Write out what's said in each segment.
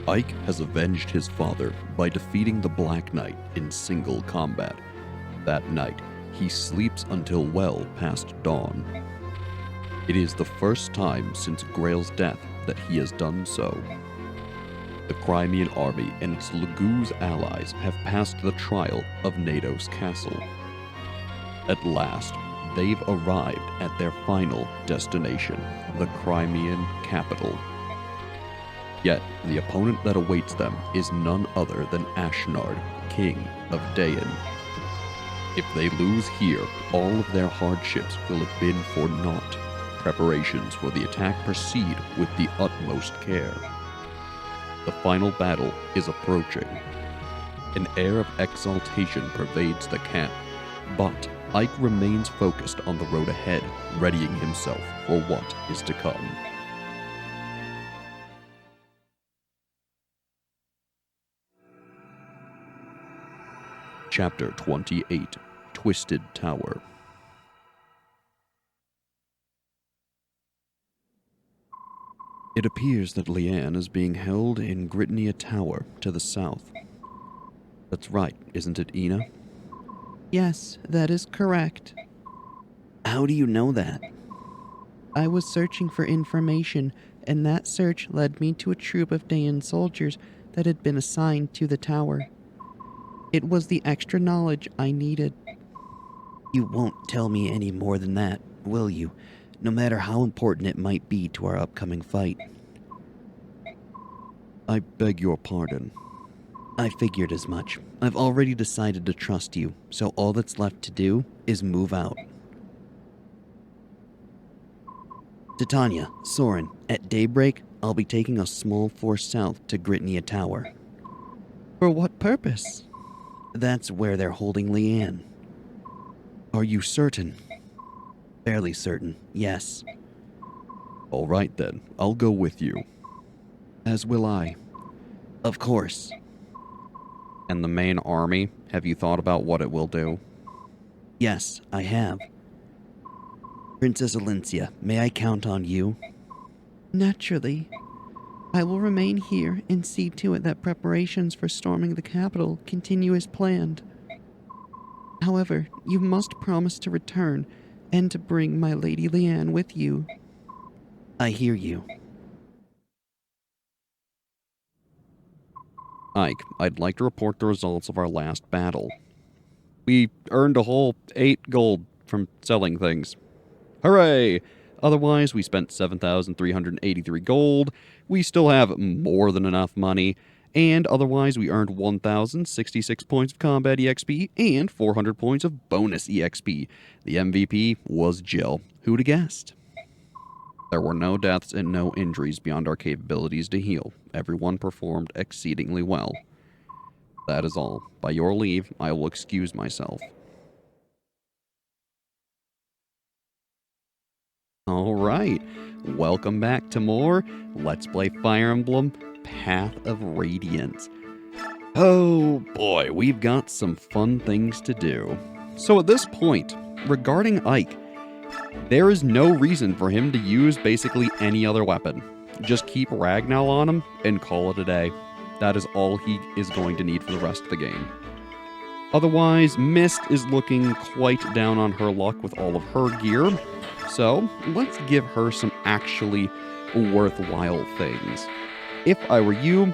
Ike has avenged his father by defeating the Black Knight in single combat. That night, he sleeps until well past dawn. It is the first time since Grail's death that he has done so. The Crimean Army and its Laguz allies have passed the trial of Nados Castle. At last, they've arrived at their final destination, the Crimean capital. Yet, the opponent that awaits them is none other than Ashnard, King of Dayan. If they lose here, all of their hardships will have been for naught. Preparations for the attack proceed with the utmost care. The final battle is approaching. An air of exaltation pervades the camp, but Ike remains focused on the road ahead, readying himself for what is to come. Chapter 28, Twisted Tower. It appears that Leanne is being held in Gritnia Tower to the south. That's right, isn't it, Ina? Yes, that is correct. How do you know that? I was searching for information, and that search led me to a troop of Dayan soldiers that had been assigned to the tower. It was the extra knowledge I needed. You won't tell me any more than that, will you? No matter how important it might be to our upcoming fight. I beg your pardon. I figured as much. I've already decided to trust you, so all that's left to do is move out. Titania, Soren, at daybreak, I'll be taking a small force south to Gritnia Tower. For what purpose? That's where they're holding Leanne. Are you certain? Fairly certain, yes. All right then, I'll go with you. As will I. Of course. And the main army, have you thought about what it will do? Yes, I have. Princess Alencia, may I count on you? Naturally. I will remain here and see to it that preparations for storming the capital continue as planned. However, you must promise to return and to bring my Lady Leanne with you. I hear you. Ike, I'd like to report the results of our last battle. We earned a whole 8 gold from selling things. Hooray! Otherwise, we spent 7,383 gold. We still have more than enough money. And otherwise, we earned 1,066 points of combat EXP and 400 points of bonus EXP. The MVP was Jill. Who'd have guessed? There were no deaths and no injuries beyond our capabilities to heal. Everyone performed exceedingly well. That is all. By your leave, I will excuse myself. Alright, welcome back to more Let's Play Fire Emblem Path of Radiance. Oh boy, we've got some fun things to do. So at this point, regarding Ike, there is no reason for him to use basically any other weapon. Just keep Ragnar on him and call it a day. That is all he is going to need for the rest of the game. Otherwise, Mist is looking quite down on her luck with all of her gear. So, let's give her some actually worthwhile things. If I were you,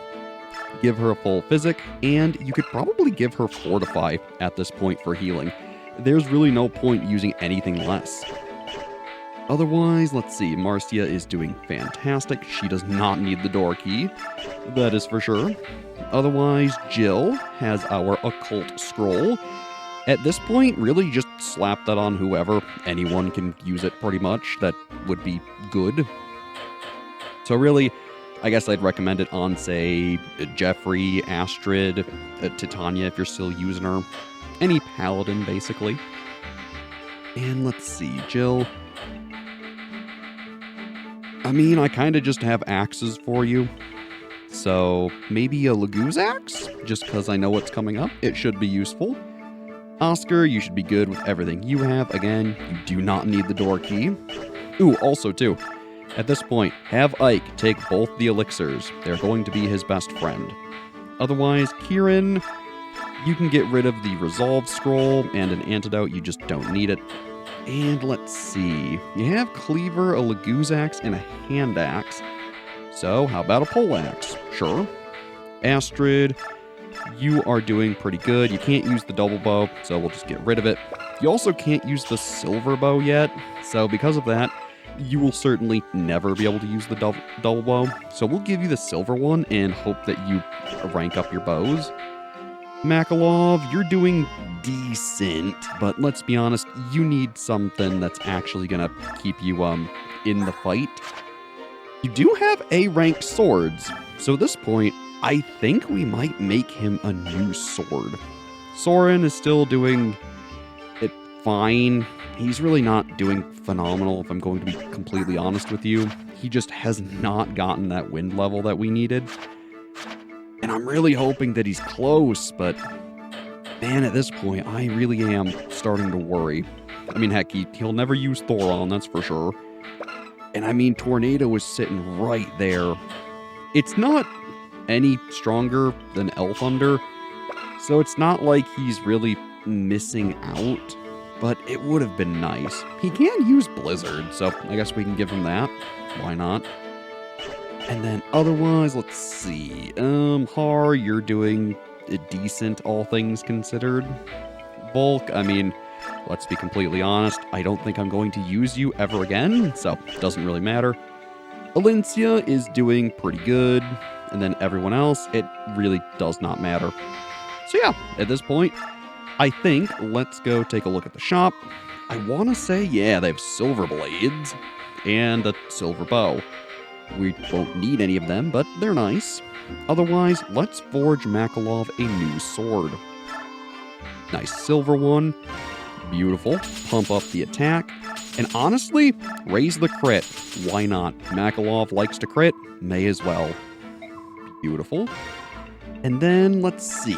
give her a full physic, and you could probably give her Fortify at this point for healing. There's really no point using anything less. Otherwise, let's see, Marcia is doing fantastic. She does not need the door key, that is for sure. Otherwise, Jill has our occult scroll. At this point, really just slap that on whoever. Anyone can use it pretty much. That would be good. So really, I guess I'd recommend it on, say, Jeffrey, Astrid, Titania if you're still using her. Any paladin, basically. And let's see, Jill. I mean, I kind of just have axes for you. So maybe a Laguz axe? Just because I know what's coming up. It should be useful. Oscar, you should be good with everything you have. Again, you do not need the door key. Ooh, also too, At this point, have Ike take both the elixirs. They're going to be his best friend. Otherwise, Kieran, you can get rid of the Resolve Scroll and an antidote. You just don't need it. And let's see. You have Cleaver, a Laguz Axe, and a Hand Axe. So, how about a Pole Axe? Sure. Astrid, you are doing pretty good. You can't use the double bow, so we'll just get rid of it. You also can't use the silver bow yet, so because of that, you will certainly never be able to use the double bow. So we'll give you the silver one and hope that you rank up your bows. Makalov, you're doing decent, but let's be honest, you need something that's actually gonna keep you in the fight. You do have A-ranked swords, so at this point, I think we might make him a new sword. Soren is still doing it fine. He's really not doing phenomenal, if I'm going to be completely honest with you. He just has not gotten that wind level that we needed. And I'm really hoping that he's close, but man, at this point, I really am starting to worry. I mean, heck, he'll never use Thoron, that's for sure. And I mean, Tornado is sitting right there. It's not any stronger than Elthunder, so it's not like he's really missing out, but it would have been nice. He can use Blizzard, so I guess we can give him that. Why not? And then otherwise, let's see. Har, you're doing decent, all things considered. Volk, I mean, let's be completely honest, I don't think I'm going to use you ever again, so it doesn't really matter. Alencia is doing pretty good, and then everyone else, it really does not matter. So yeah, at this point, I think let's go take a look at the shop. I want to say, yeah, they have silver blades and a silver bow. We won't need any of them, but they're nice. Otherwise, let's forge Makalov a new sword. Nice silver one. Beautiful. Pump up the attack. And honestly, raise the crit. Why not? Makalov likes to crit. May as well. Beautiful. And then, let's see.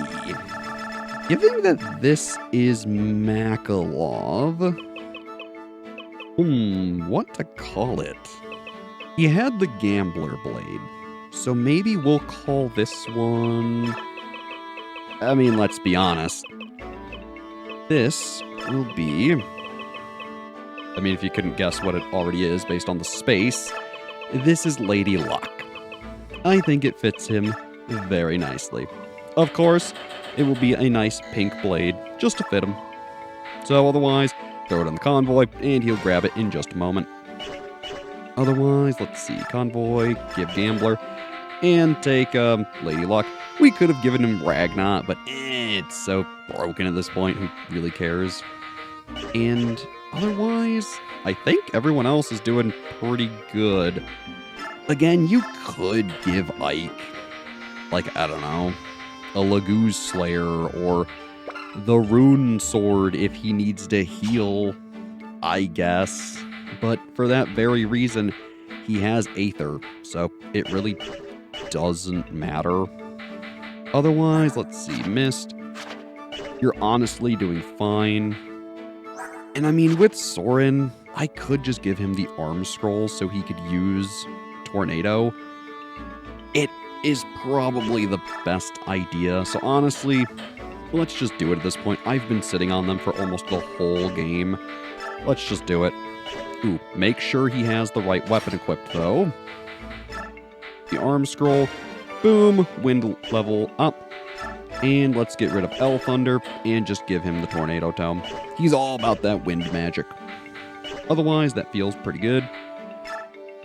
Given that this is Makalov, what to call it? He had the Gambler Blade, so maybe we'll call this one... I mean, let's be honest. This will be... I mean, if you couldn't guess what it already is based on the space, this is Lady Luck. I think it fits him very nicely. Of course, it will be a nice pink blade, just to fit him. So otherwise, throw it on the convoy, and he'll grab it in just a moment. Otherwise, let's see, convoy, give Gambler, and take Lady Luck. We could have given him Ragnar, but it's so broken at this point, who really cares? And otherwise, I think everyone else is doing pretty good. Again, you could give Ike, like, I don't know, a Laguz Slayer, or the Rune Sword if he needs to heal, I guess. But for that very reason, he has Aether, so it really doesn't matter. Otherwise, let's see, Mist, you're honestly doing fine. And I mean, with Soren, I could just give him the Arm Scroll so he could use Tornado. It is probably the best idea, so honestly, let's just do it at this point. I've been sitting on them for almost the whole game. Let's just do it. Ooh, make sure he has the right weapon equipped, though. The Arm Scroll. Boom. Wind level up. And let's get rid of Elthunder and just give him the Tornado Tome. He's all about that wind magic. Otherwise, that feels pretty good.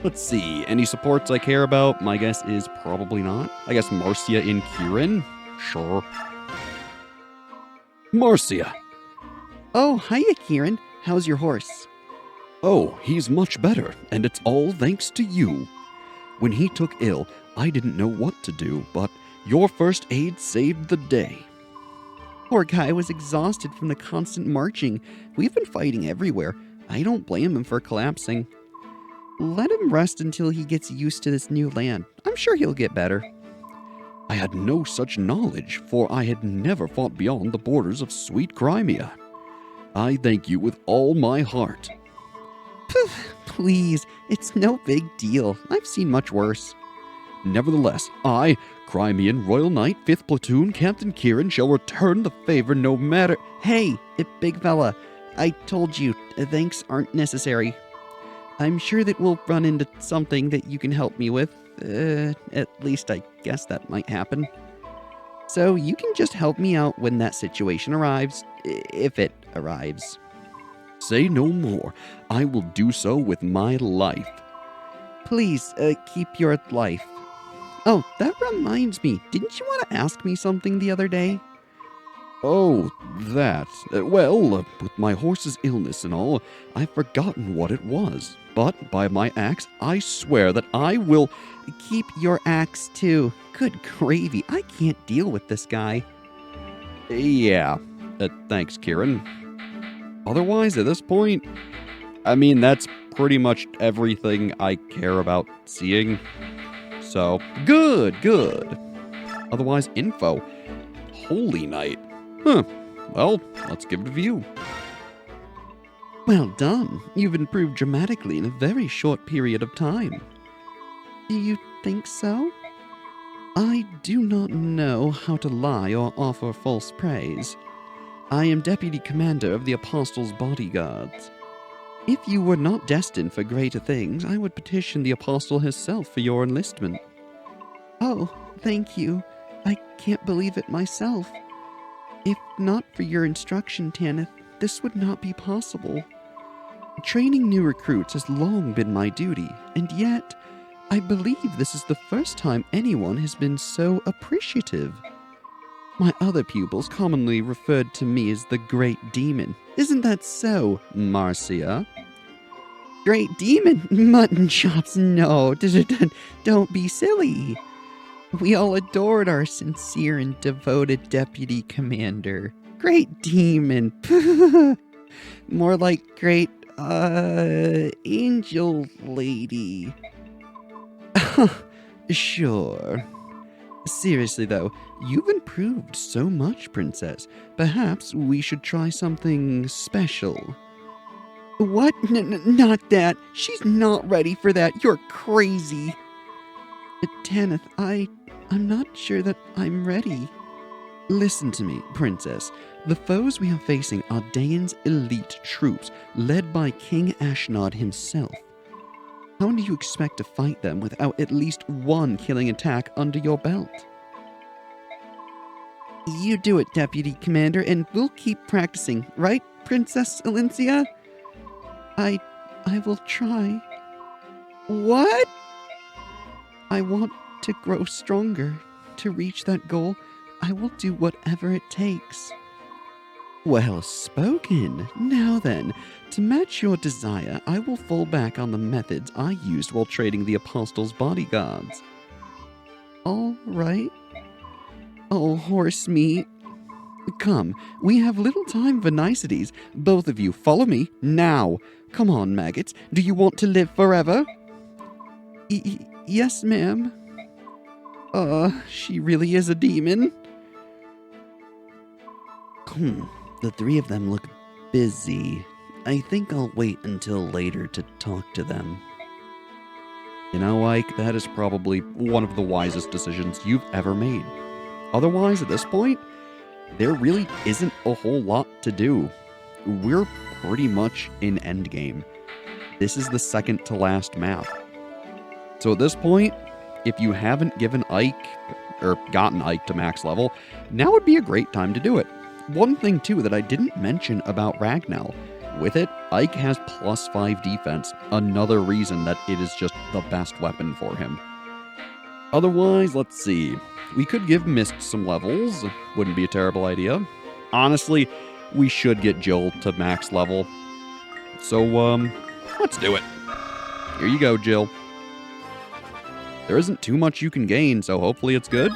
Let's see. Any supports I care about? My guess is probably not. I guess Marcia and Kieran? Sure. Marcia! Oh, hiya, Kieran. How's your horse? Oh, he's much better, and it's all thanks to you. When he took ill, I didn't know what to do, but your first aid saved the day. Poor guy was exhausted from the constant marching. We've been fighting everywhere. I don't blame him for collapsing. Let him rest until he gets used to this new land. I'm sure he'll get better. I had no such knowledge, for I had never fought beyond the borders of sweet Crimea. I thank you with all my heart. Please, it's no big deal. I've seen much worse. Nevertheless, I, Crimean Royal Knight, 5th Platoon, Captain Kieran, shall return the favor no matter. Hey, big fella, I told you, thanks aren't necessary. I'm sure that we'll run into something that you can help me with. At least I guess that might happen. So you can just help me out when that situation arrives, if it arrives. Say no more. I will do so with my life. Please, keep your life. Oh, that reminds me. Didn't you want to ask me something the other day? Oh, that. Well, with my horse's illness and all, I've forgotten what it was. But by my axe, I swear that I will... Keep your axe, too. Good gravy, I can't deal with this guy. Yeah. Thanks, Kieran. Otherwise, at this point, I mean, that's pretty much everything I care about seeing. So, good. Otherwise, info. Holy Night. Huh. Well, let's give it a view. Well done. You've improved dramatically in a very short period of time. Do you think so? I do not know how to lie or offer false praise. I am Deputy Commander of the Apostles' Bodyguards. If you were not destined for greater things, I would petition the Apostle himself for your enlistment. Oh, thank you. I can't believe it myself. If not for your instruction, Tanith, this would not be possible. Training new recruits has long been my duty, and yet, I believe this is the first time anyone has been so appreciative. My other pupils commonly referred to me as the Great Demon. Isn't that so, Marcia? Great Demon? Mutton chops, no. Don't be silly. We all adored our sincere and devoted Deputy Commander. Great Demon. More like Great, Angel Lady. Sure. Seriously, though, you've improved so much, Princess. Perhaps we should try something special. What? Not that. She's not ready for that. You're crazy. Tanith, I'm not sure that I'm ready. Listen to me, Princess. The foes we are facing are Daeon's elite troops, led by King Ashnard himself. How do you expect to fight them without at least one killing attack under your belt? You do it, Deputy Commander, and we'll keep practicing, right, Princess Alencia? I will try. What? I want to grow stronger. To reach that goal, I will do whatever it takes. Well spoken. Now then, to match your desire, I will fall back on the methods I used while training the Apostles' Bodyguards. All right. Oh, horse meat. Come, we have little time for niceties. Both of you, follow me, now. Come on, maggots. Do you want to live forever? Yes, ma'am. She really is a demon. The three of them look busy. I think I'll wait until later to talk to them. You know, Ike, that is probably one of the wisest decisions you've ever made. Otherwise, at this point, there really isn't a whole lot to do. We're pretty much in endgame. This is the second to last map. So at this point, if you haven't given Ike, or gotten Ike to max level, now would be a great time to do it. One thing too that I didn't mention about Ragnar, with it, Ike has +5 defense, another reason that it is just the best weapon for him. Otherwise, let's see. We could give Mist some levels, wouldn't be a terrible idea. Honestly, we should get Jill to max level. So, let's do it. Here you go, Jill. There isn't too much you can gain, so hopefully it's good.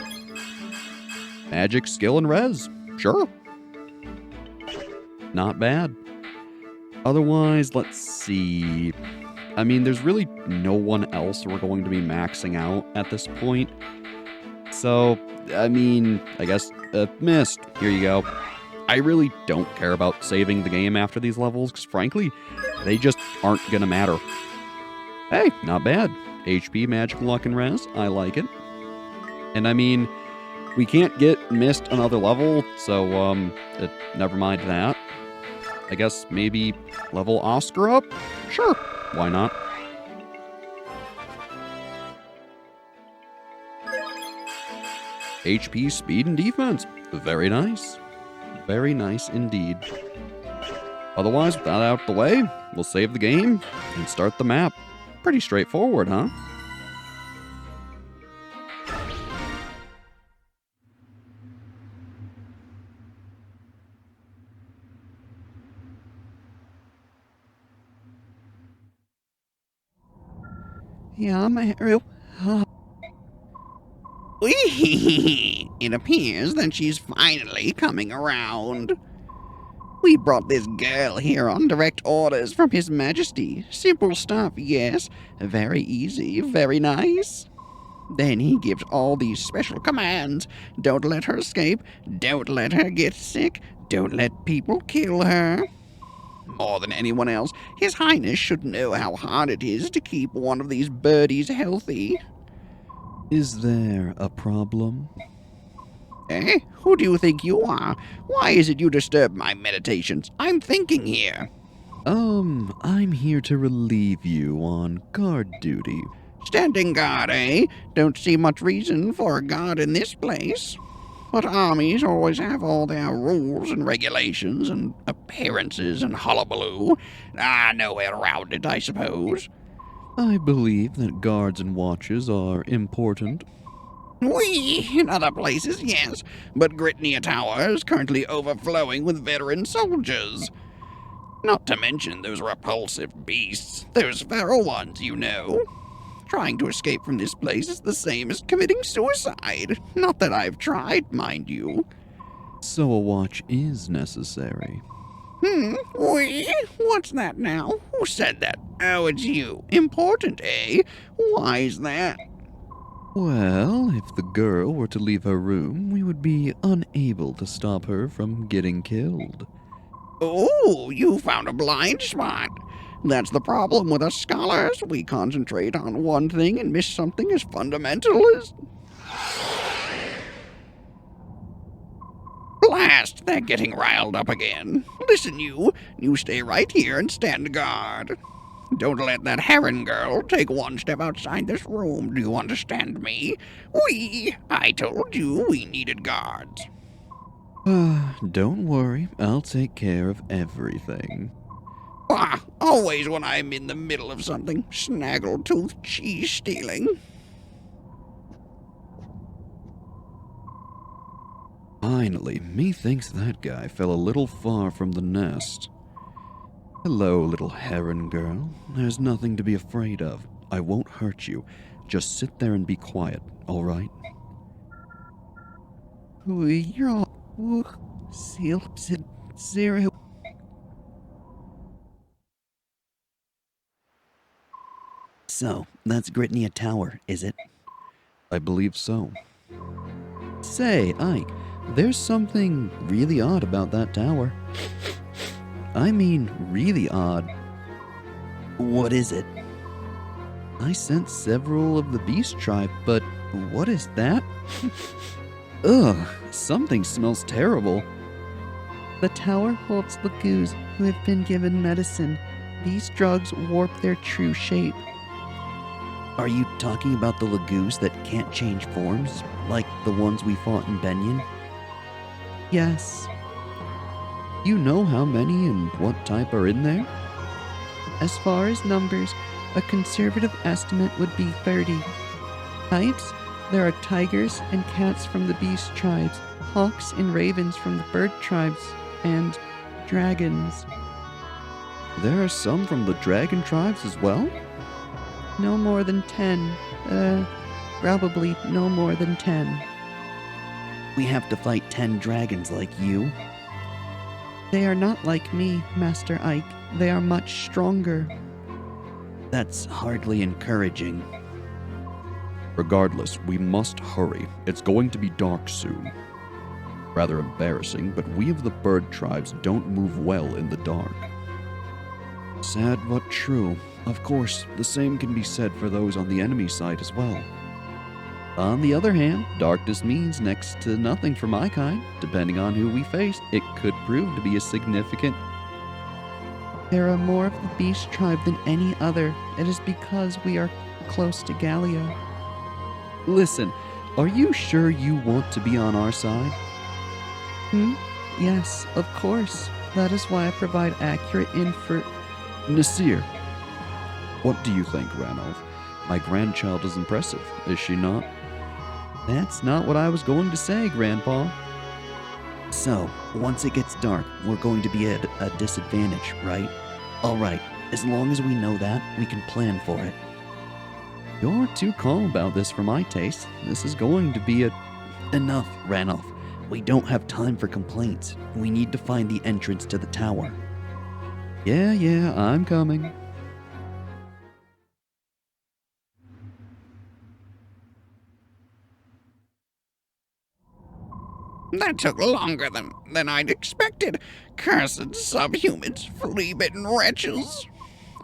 Magic, skill, and res. Sure. Not bad. Otherwise, let's see. I mean, there's really no one else we're going to be maxing out at this point. So, I mean, I guess, Mist, here you go. I really don't care about saving the game after these levels, because frankly, they just aren't gonna matter. Hey, not bad. HP, magic, luck, and res. I like it. And I mean, we can't get missed another level, so, never mind that. I guess maybe level Oscar up? Sure, why not? HP, speed, and defense. Very nice. Very nice indeed. Otherwise, with that out the way, we'll save the game and start the map. Pretty straightforward, huh? Yeah, my hero. It appears that she's finally coming around. We brought this girl here on direct orders from His Majesty. Simple stuff, yes. Very easy, very nice. Then he gives all these special commands. Don't let her escape. Don't let her get sick. Don't let people kill her. More than anyone else, His Highness should know how hard it is to keep one of these birdies healthy. Is there a problem? Eh? Who do you think you are? Why is it you disturb my meditations? I'm thinking here. I'm here to relieve you on guard duty. Standing guard, eh? Don't see much reason for a guard in this place. But armies always have all their rules and regulations and appearances and hullabaloo. No way around it, I suppose. I believe that guards and watches are important. In other places, yes, but Gritnia Tower is currently overflowing with veteran soldiers. Not to mention those repulsive beasts, those feral ones, you know. Trying to escape from this place is the same as committing suicide. Not that I've tried, mind you. So a watch is necessary. What's that now? Who said that? Oh, it's you. Important, eh? Why is that? Well, if the girl were to leave her room, we would be unable to stop her from getting killed. Oh, you found a blind spot. That's the problem with us scholars. We concentrate on one thing and miss something as fundamental as... Blast! They're getting riled up again. Listen, you stay right here and stand guard. Don't let that heron girl take one step outside this room. Do you understand me? I told you we needed guards. Don't worry, I'll take care of everything. Always when I'm in the middle of something. Snaggletooth cheese stealing. Finally, methinks that guy fell a little far from the nest. Hello, little heron girl. There's nothing to be afraid of. I won't hurt you. Just sit there and be quiet, all right? You're all... Zero. So, that's Gritnia Tower, is it? I believe so. Say, Ike, there's something really odd about that tower. I mean, really odd. What is it? I sent several of the beast tribe, but what is that? Ugh, something smells terrible. The tower holds lagoos who have been given medicine. These drugs warp their true shape. Are you talking about the lagoos that can't change forms, like the ones we fought in Benyon? Yes. You know how many and what type are in there? As far as numbers, a conservative estimate would be 30. Types? There are tigers and cats from the beast tribes, hawks and ravens from the bird tribes, and dragons. There are some from the dragon tribes as well? No more than 10. Probably no more than 10. We have to fight 10 dragons like you? They are not like me, Master Ike. They are much stronger. That's hardly encouraging. Regardless, we must hurry. It's going to be dark soon. Rather embarrassing, but we of the bird tribes don't move well in the dark. Sad but true. Of course, the same can be said for those on the enemy side as well. On the other hand, darkness means next to nothing for my kind. Depending on who we face, it could prove to be a significant... There are more of the beast tribe than any other. It is because we are close to Gallia. Listen, are you sure you want to be on our side? Yes, of course. That is why I provide accurate info. Nasir, what do you think, Ranulph? My grandchild is impressive, is she not? That's not what I was going to say, Grandpa. So, once it gets dark, we're going to be at a disadvantage, right? Alright, as long as we know that, we can plan for it. You're too calm about this for my taste. This is going to be Enough, Ranulph. We don't have time for complaints. We need to find the entrance to the tower. Yeah, I'm coming. That took longer than I'd expected. Cursed subhumans, flea-bitten wretches.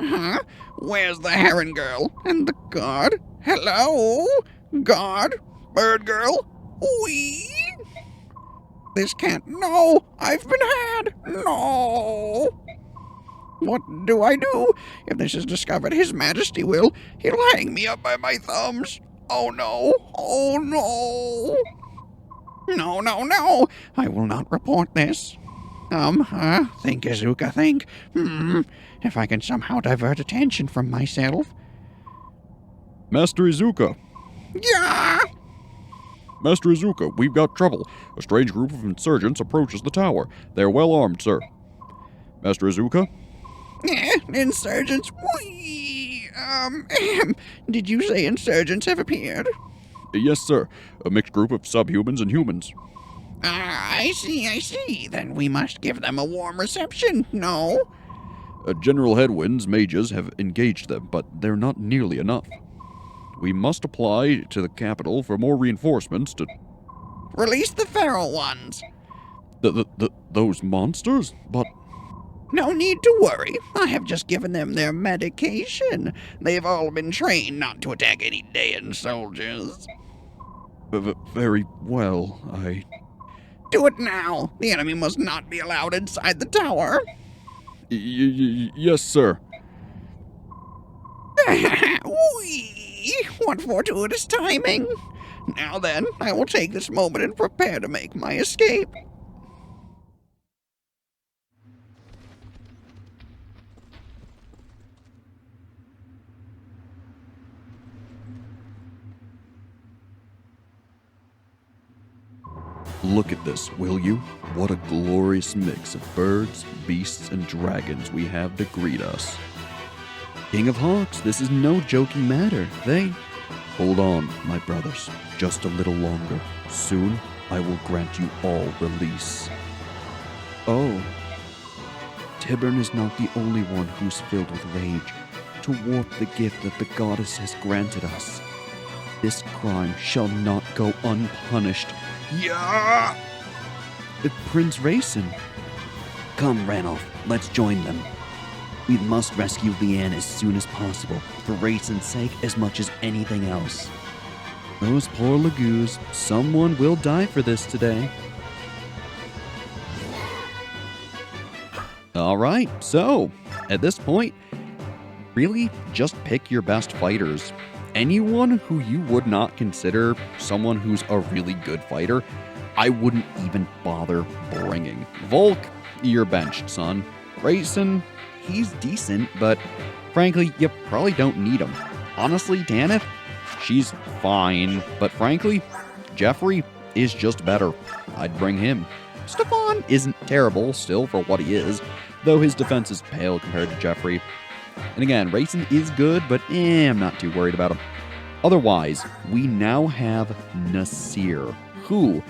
Huh? Where's the heron girl and the guard? Hello? Guard? Bird girl? Wee? This can't... No! I've been had! No! What do I do? If this is discovered, His Majesty he'll hang me up by my thumbs. Oh no! Oh no! No! I will not report this. Think, Izuka, think. If I can somehow divert attention from myself. Master Izuka! Yeah! Master Izuka, we've got trouble. A strange group of insurgents approaches the tower. They're well armed, sir. Master Izuka? Insurgents? Whee! Did you say insurgents have appeared? Yes, sir. A mixed group of subhumans and humans. I see. Then we must give them a warm reception, no? General Headwind's mages have engaged them, but they're not nearly enough. We must apply to the capital for more reinforcements to... Release the feral ones. Those monsters? But... No need to worry. I have just given them their medication. They've all been trained not to attack any Daean soldiers. Very well, Do it now. The enemy must not be allowed inside the tower. Yes, sir. Whee! What fortuitous timing. Now then, I will take this moment and prepare to make my escape. Look at this, will you? What a glorious mix of birds, beasts, and dragons we have to greet us. King of Hawks, this is no joking matter. Hold on, my brothers, just a little longer. Soon, I will grant you all release. Oh. Tibern is not the only one who's filled with rage to warp the gift that the goddess has granted us. This crime shall not go unpunished. Yeah! Prince Rayson. Come, Ranulph, let's join them. We must rescue Leanne as soon as possible, for Rayson's sake as much as anything else. Those poor Lagoos. Someone will die for this today. Alright, so, at this point, really just pick your best fighters. Anyone who you would not consider someone who's a really good fighter, I wouldn't even bother bringing. Volk, you're benched, son. Rayson, he's decent, but frankly, you probably don't need him. Honestly, Tanith, she's fine, but frankly, Jeffrey is just better. I'd bring him. Stefan isn't terrible still for what he is, though his defense is pale compared to Jeffrey. And again, Rayson is good, but I'm not too worried about him. Otherwise, we now have Nasir, who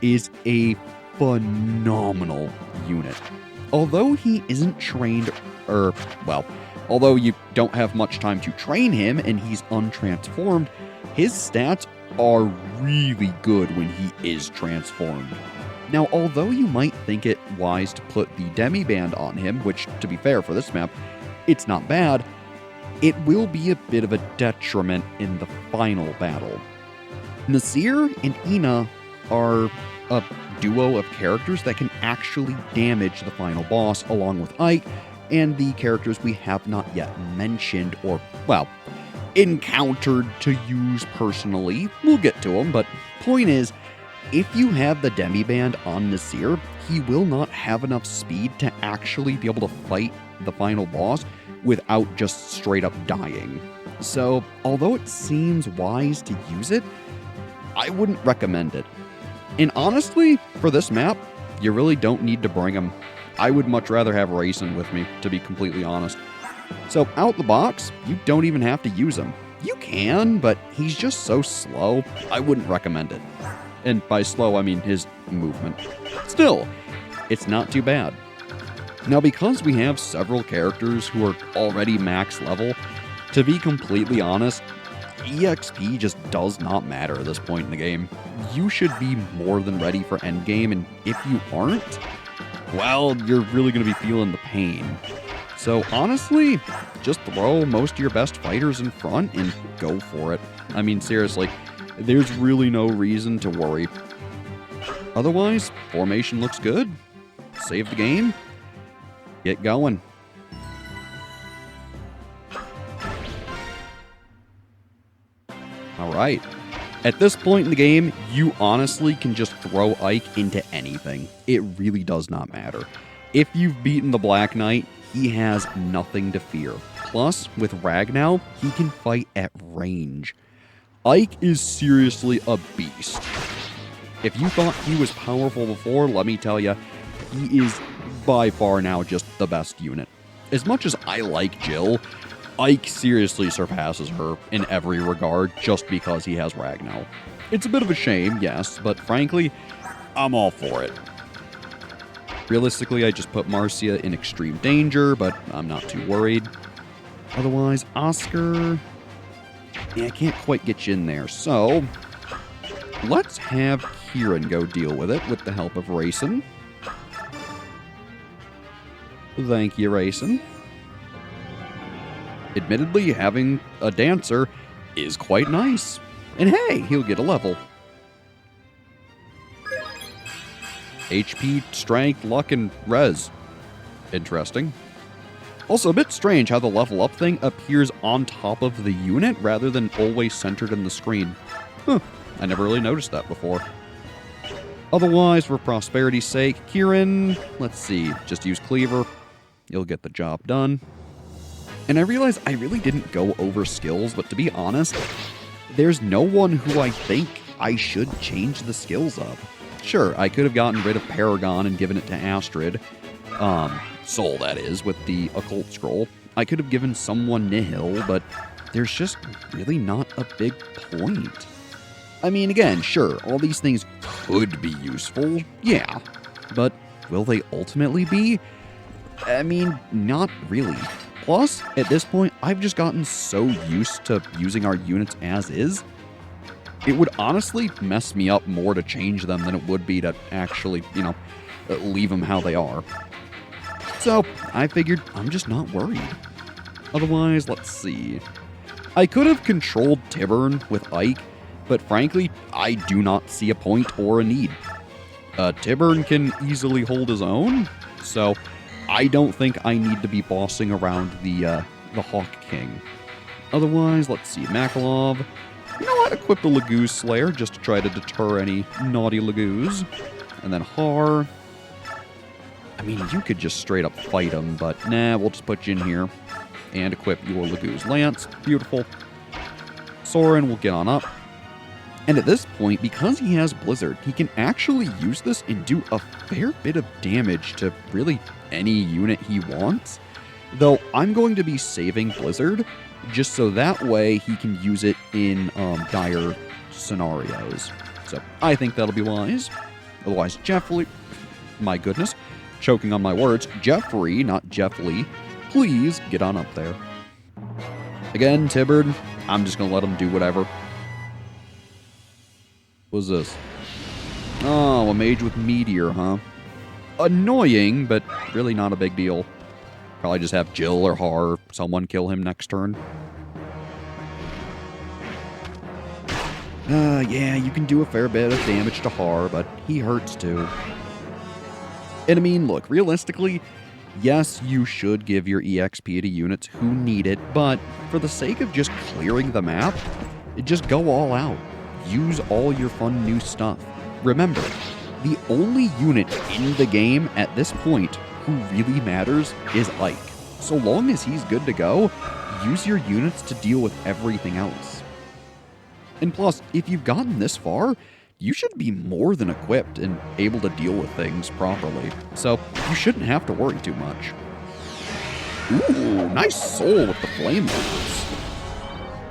is a phenomenal unit. Although he isn't trained, although you don't have much time to train him and he's untransformed, his stats are really good when he is transformed. Now, although you might think it wise to put the Demi-Band on him, which, to be fair for this map, it's not bad, it will be a bit of a detriment in the final battle. Nasir and Ina are a duo of characters that can actually damage the final boss, along with Ike and the characters we have not yet mentioned or, well, encountered to use personally. We'll get to them, but point is, if you have the Demi-Band on Nasir, he will not have enough speed to actually be able to fight the final boss without just straight up dying. So, although it seems wise to use it, I wouldn't recommend it. And honestly, for this map, you really don't need to bring him. I would much rather have Rayson with me, to be completely honest. So, out the box, you don't even have to use him. You can, but he's just so slow, I wouldn't recommend it. And by slow, I mean his movement. Still, it's not too bad. Now, because we have several characters who are already max level, to be completely honest, EXP just does not matter at this point in the game. You should be more than ready for endgame, and if you aren't, well, you're really going to be feeling the pain. So honestly, just throw most of your best fighters in front and go for it. I mean, seriously, there's really no reason to worry. Otherwise, formation looks good. Save the game. Get going. Alright. At this point in the game, you honestly can just throw Ike into anything. It really does not matter. If you've beaten the Black Knight, he has nothing to fear. Plus, with Ragnar, he can fight at range. Ike is seriously a beast. If you thought he was powerful before, let me tell you, he is by far now just the best unit. As much as I like Jill, Ike seriously surpasses her in every regard just because he has Ragnar. It's a bit of a shame, yes, but frankly, I'm all for it. Realistically, I just put Marcia in extreme danger, but I'm not too worried. Otherwise, Oscar... yeah, I can't quite get you in there, so... let's have Kieran go deal with it with the help of Rayson. Thank you, Rayson. Admittedly, having a dancer is quite nice. And hey, he'll get a level. HP, strength, luck, and res. Interesting. Also, a bit strange how the level up thing appears on top of the unit rather than always centered in the screen. Huh, I never really noticed that before. Otherwise, for prosperity's sake, Kieran, let's see, just use Cleaver. You'll get the job done. And I realize I really didn't go over skills, but to be honest, there's no one who I think I should change the skills of. Sure, I could have gotten rid of Paragon and given it to Ashnard. Soul, that is, with the Occult Scroll. I could have given someone Nihil, but there's just really not a big point. I mean, again, sure, all these things could be useful, yeah. But will they ultimately be? I mean, not really. Plus, at this point, I've just gotten so used to using our units as is. It would honestly mess me up more to change them than it would be to actually, leave them how they are. So, I figured I'm just not worried. Otherwise, let's see. I could have controlled Tyburn with Ike, but frankly, I do not see a point or a need. Tyburn can easily hold his own, so I don't think I need to be bossing around the Hawk King. Otherwise, let's see, Makalov. You know what? Equip the Laguz Slayer just to try to deter any naughty Laguz. And then Har. I mean, you could just straight up fight him, but nah, we'll just put you in here. And equip your Laguz Lance. Beautiful. Soren will get on up. And at this point, because he has Blizzard, he can actually use this and do a fair bit of damage to really any unit he wants. Though I'm going to be saving Blizzard, just so that way he can use it in dire scenarios. So I think that'll be wise. Otherwise, Jeffrey, my goodness, choking on my words, Jeffrey, not Jeff Lee, please get on up there. Again, Tibbard, I'm just going to let him do whatever. What's this? Oh, a mage with Meteor, huh? Annoying, but really not a big deal. Probably just have Jill or Har, someone kill him next turn. Yeah, you can do a fair bit of damage to Har, but he hurts too. And I mean, look, realistically, yes, you should give your EXP to units who need it, but for the sake of just clearing the map, just go all out. Use all your fun new stuff. Remember, the only unit in the game at this point who really matters is Ike. So long as he's good to go, use your units to deal with everything else. And plus, if you've gotten this far, you should be more than equipped and able to deal with things properly. So you shouldn't have to worry too much. Ooh, nice soul with the flamelords.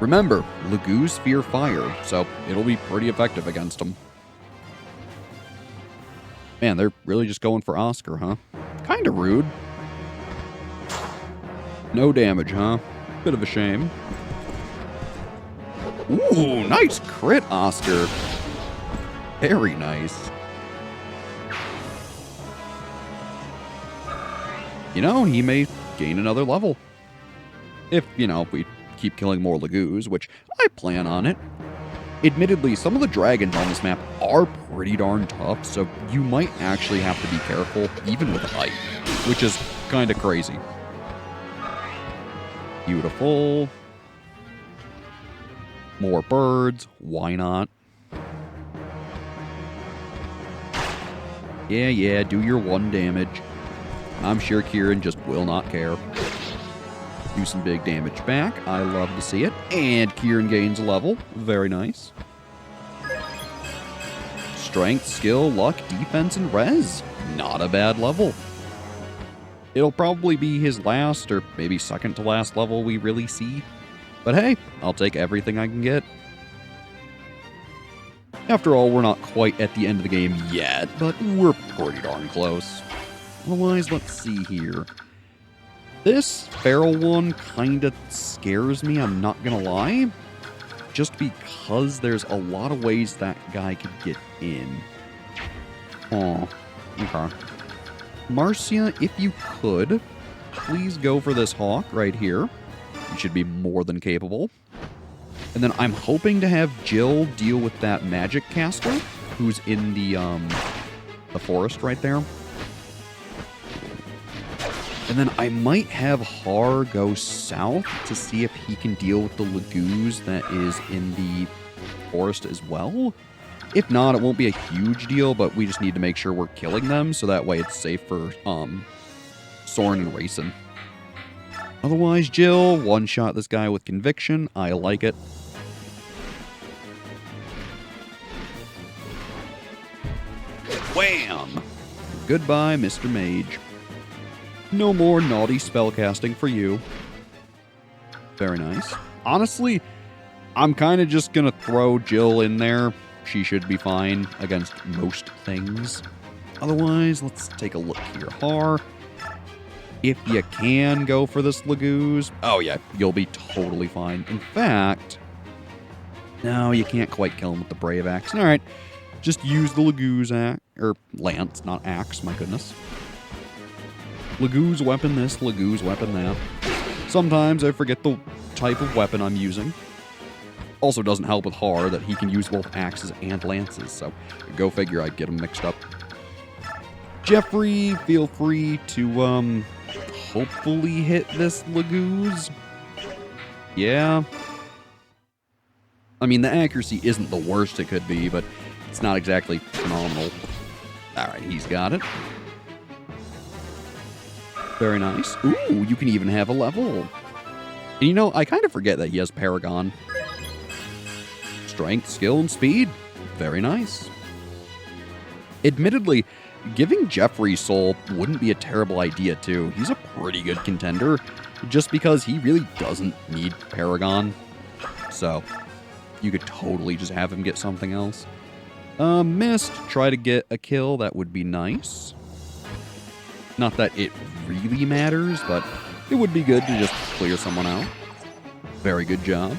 Remember, Lagoos fear fire, so it'll be pretty effective against them. Man, they're really just going for Oscar, huh? Kinda rude. No damage, huh? Bit of a shame. Ooh, nice crit, Oscar. Very nice. You know, he may gain another level. If, we keep killing more Lagoos, which I plan on it. Admittedly, some of the dragons on this map are pretty darn tough, so you might actually have to be careful, even with Ike, which is kind of crazy. Beautiful. More birds, why not? Yeah, do your 1 damage. I'm sure Kieran just will not care. Do some big damage back. I love to see it. And Kieran gains a level. Very nice. Strength, skill, luck, defense, and res. Not a bad level. It'll probably be his last or maybe second to last level we really see. But hey, I'll take everything I can get. After all, we're not quite at the end of the game yet, but we're pretty darn close. Otherwise, let's see here. This feral one kind of scares me, I'm not gonna lie. Just because there's a lot of ways that guy could get in. Oh, okay. Marcia, if you could, please go for this hawk right here. You should be more than capable. And then I'm hoping to have Jill deal with that magic caster who's in the forest right there. And then I might have Har go south to see if he can deal with the Lagoos that is in the forest as well. If not, it won't be a huge deal, but we just need to make sure we're killing them so that way it's safe for Soren and Rayson. Otherwise, Jill, one-shot this guy with conviction. I like it. Wham! Goodbye, Mr. Mage. No more naughty spellcasting for you. Very nice. Honestly, I'm kind of just going to throw Jill in there. She should be fine against most things. Otherwise, let's take a look here. Har. If you can go for this Lagoos, oh yeah, you'll be totally fine. In fact, no, you can't quite kill him with the Brave Axe. All right, just use the Lagoos axe, or lance, not axe, my goodness. Lagoos weapon this, Lagoos weapon that. Sometimes I forget the type of weapon I'm using. Also doesn't help with Har that he can use both axes and lances, so go figure I'd get them mixed up. Jeffrey, feel free to, hopefully hit this Lagoos. Yeah. I mean, the accuracy isn't the worst it could be, but it's not exactly phenomenal. Alright, he's got it. Very nice. Ooh, you can even have a level. And you know, I kind of forget that he has Paragon. Strength, skill, and speed. Very nice. Admittedly, giving Jeffrey Soul wouldn't be a terrible idea, too. He's a pretty good contender, just because he really doesn't need Paragon. So, you could totally just have him get something else. Mist, try to get a kill. That would be nice. Not that it really matters, but it would be good to just clear someone out. Very good job.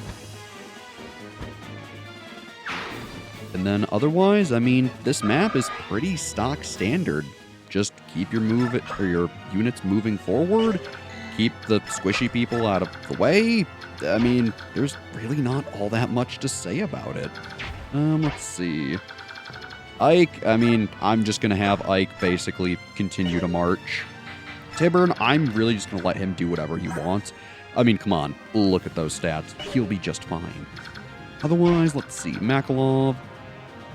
And then otherwise, I mean, this map is pretty stock standard. Just keep your your units moving forward, keep the squishy people out of the way. I mean, there's really not all that much to say about it. Let's see. Ike, I mean, I'm just going to have Ike basically continue to march. Tiburn, I'm really just going to let him do whatever he wants. I mean, come on, look at those stats. He'll be just fine. Otherwise, let's see. Makalov,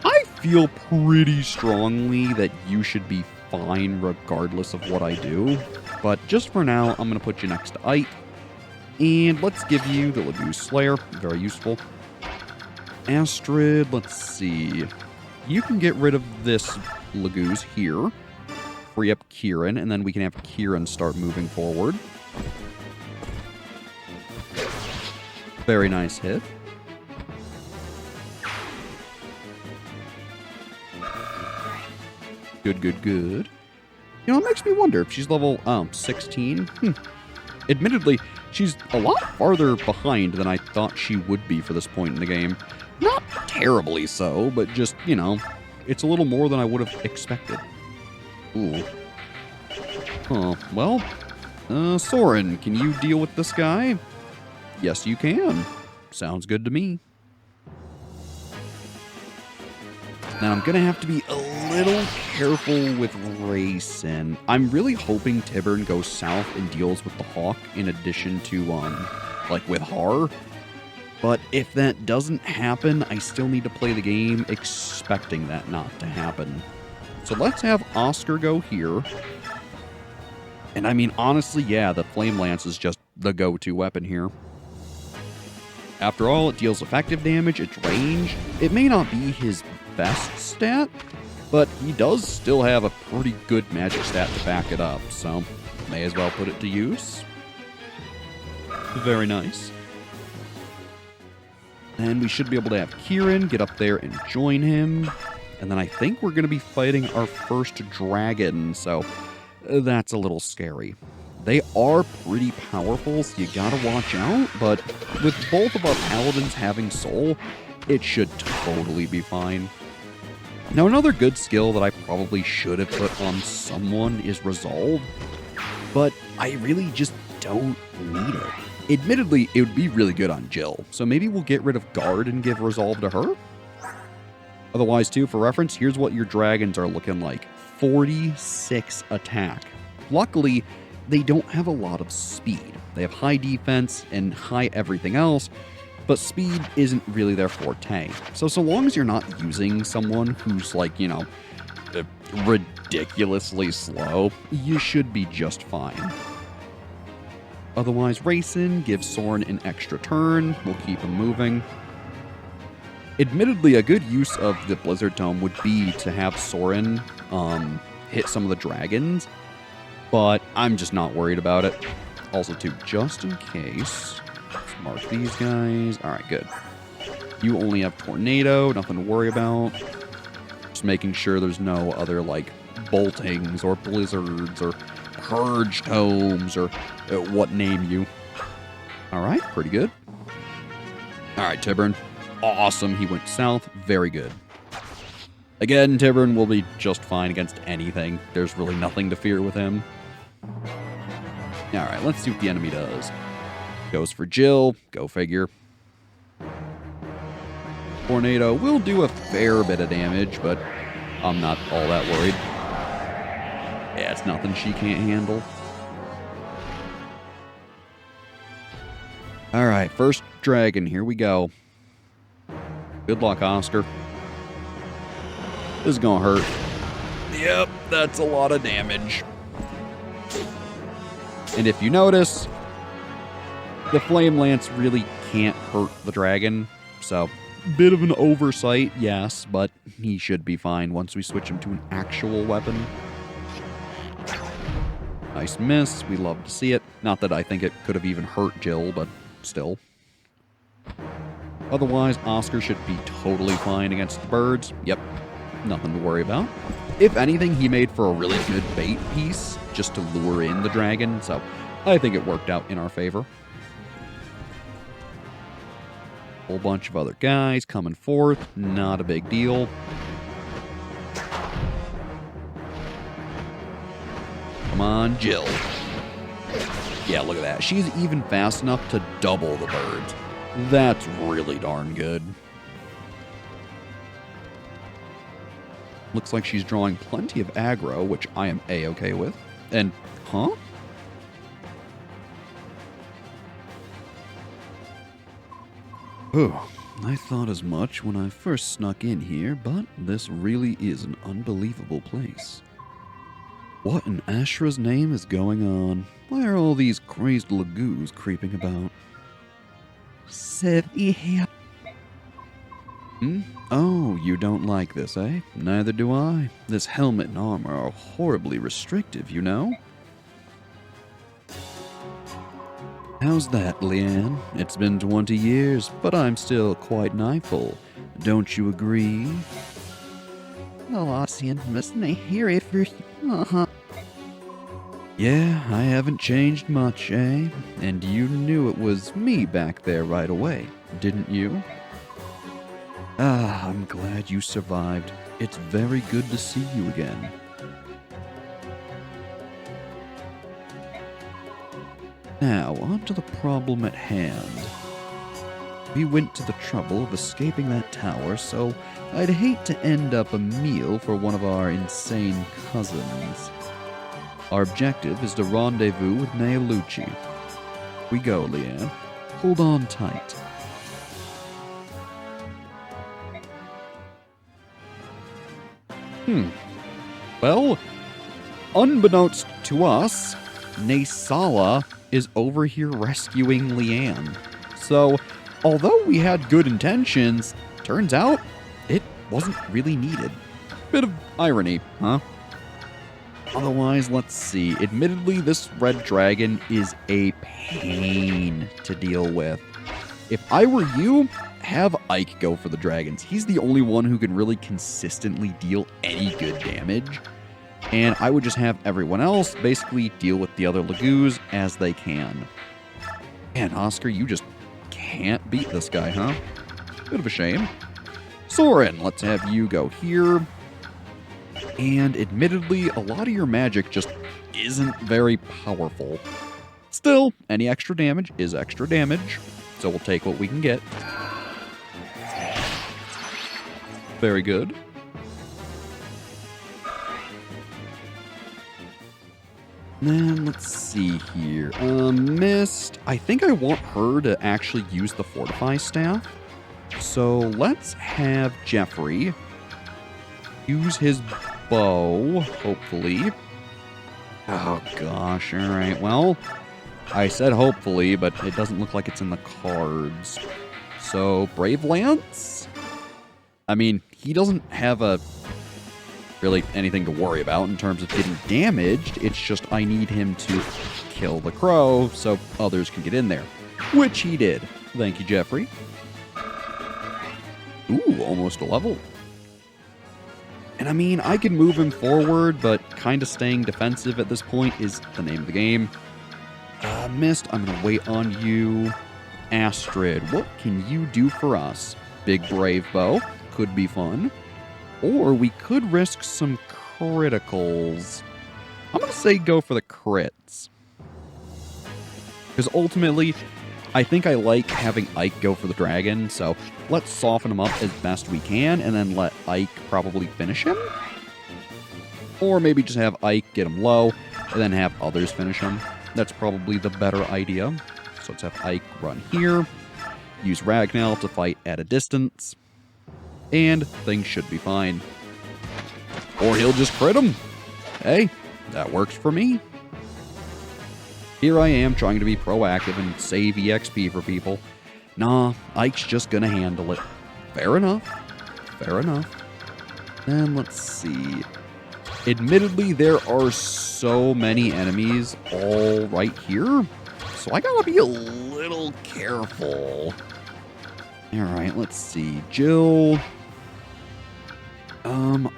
I feel pretty strongly that you should be fine regardless of what I do. But just for now, I'm going to put you next to Ike. And let's give you the Lagoose Slayer. Very useful. Astrid, let's see. You can get rid of this Lagoose here. Free up Kieran, and then we can have Kieran start moving forward. Very nice hit. Good, good, good. You know, it makes me wonder if she's level 16. Admittedly, she's a lot farther behind than I thought she would be for this point in the game. Not terribly so, but just, you know, it's a little more than I would have expected. Ooh. Oh, well, Soren, can you deal with this guy? Yes, you can. Sounds good to me. Now, I'm going to have to be a little careful with Rayson. I'm really hoping Tiburn goes south and deals with the Hawk in addition to, like, with Har. But if that doesn't happen, I still need to play the game expecting that not to happen. So let's have Oscar go here. And I mean, honestly, yeah, the Flame Lance is just the go-to weapon here. After all, it deals effective damage, its range. It may not be his best stat, but he does still have a pretty good magic stat to back it up, so may as well put it to use. Very nice. And we should be able to have Kieran get up there and join him. And then I think we're going to be fighting our first dragon, so that's a little scary. They are pretty powerful, so you gotta watch out, but with both of our paladins having soul, it should totally be fine. Now, another good skill that I probably should have put on someone is Resolve, but I really just don't need it. Admittedly, it would be really good on Jill, so maybe we'll get rid of Guard and give Resolve to her? Otherwise, too, for reference, here's what your dragons are looking like. 46 attack. Luckily, they don't have a lot of speed. They have high defense and high everything else, but speed isn't really their forte. So long as you're not using someone who's like, you know, ridiculously slow, you should be just fine. Otherwise, Rayson gives Soren an extra turn. We'll keep him moving. Admittedly, a good use of the Blizzard Tome would be to have Soren hit some of the dragons, but I'm just not worried about it. Also, too, just in case, let's mark these guys. All right, good. You only have Tornado, nothing to worry about. Just making sure there's no other, like, boltings or blizzards or purge tomes or what name you. All right, pretty good. All right, Tiburn. Awesome, he went south. Very good. Again, Tiburn will be just fine against anything. There's really nothing to fear with him. Alright, let's see what the enemy does. Goes for Jill. Go figure. Tornado will do a fair bit of damage, but I'm not all that worried. Yeah, it's nothing she can't handle. Alright, first dragon. Here we go. Good luck, Oscar. This is gonna hurt. Yep, that's a lot of damage. And if you notice, the Flame Lance really can't hurt the dragon. So, bit of an oversight, yes, but he should be fine once we switch him to an actual weapon. Nice miss. We love to see it. Not that I think it could have even hurt Jill, but still. Otherwise, Oscar should be totally fine against the birds. Yep, nothing to worry about. If anything, he made for a really good bait piece just to lure in the dragon, so I think it worked out in our favor. Whole bunch of other guys coming forth, not a big deal. Come on, Jill. Yeah, look at that. She's even fast enough to double the birds. That's really darn good. Looks like she's drawing plenty of aggro, which I am A-okay with. And, huh? Oh, I thought as much when I first snuck in here, but this really is an unbelievable place. What in Ashra's name is going on? Why are all these crazed lagoos creeping about? Sevilla. Oh, you don't like this, eh? Neither do I. This helmet and armor are horribly restrictive, you know? How's that, Leanne? It's been 20 years, but I'm still quite knifeful. Don't you agree? Colossian must hear it for Yeah, I haven't changed much, eh? And you knew it was me back there right away, didn't you? Ah, I'm glad you survived. It's very good to see you again. Now, on to the problem at hand. We went to the trouble of escaping that tower, so I'd hate to end up a meal for one of our insane cousins. Our objective is to rendezvous with Neolucci. We go, Leanne. Hold on tight. Well, unbeknownst to us, Naysala is over here rescuing Leanne. So, although we had good intentions, turns out it wasn't really needed. Bit of irony, huh? Otherwise, let's see. Admittedly, this red dragon is a pain to deal with. If I were you, have Ike go for the dragons. He's the only one who can really consistently deal any good damage. And I would just have everyone else basically deal with the other Lagoos as they can. Man, Oscar, you just can't beat this guy, huh? Bit of a shame. Soren, let's have you go here. And admittedly, a lot of your magic just isn't very powerful. Still, any extra damage is extra damage, so we'll take what we can get. Very good. Then let's see here. Mist. I think I want her to actually use the Fortify Staff. So let's have Jeffrey use his bow, hopefully. Oh gosh, alright. Well, I said hopefully, but it doesn't look like it's in the cards. So, Brave Lance? I mean, he doesn't have really anything to worry about in terms of getting damaged. It's just I need him to kill the crow so others can get in there. Which he did. Thank you, Jeffrey. Ooh, almost a level. And I mean, I can move him forward, but kind of staying defensive at this point is the name of the game. Mist, I'm going to wait on you. Astrid, what can you do for us? Big Brave Bow. Could be fun. Or we could risk some criticals. I'm going to say go for the crits. Because ultimately, I think I like having Ike go for the dragon, so let's soften him up as best we can, and then let Ike probably finish him? Or maybe just have Ike get him low, and then have others finish him. That's probably the better idea. So let's have Ike run here, use Ragnall to fight at a distance, and things should be fine. Or he'll just crit him. Hey, that works for me. Here I am trying to be proactive and save EXP for people. Nah, Ike's just gonna handle it. Fair enough. Fair enough. And let's see. Admittedly, there are so many enemies all right here, so I gotta be a little careful. Alright, let's see. Jill.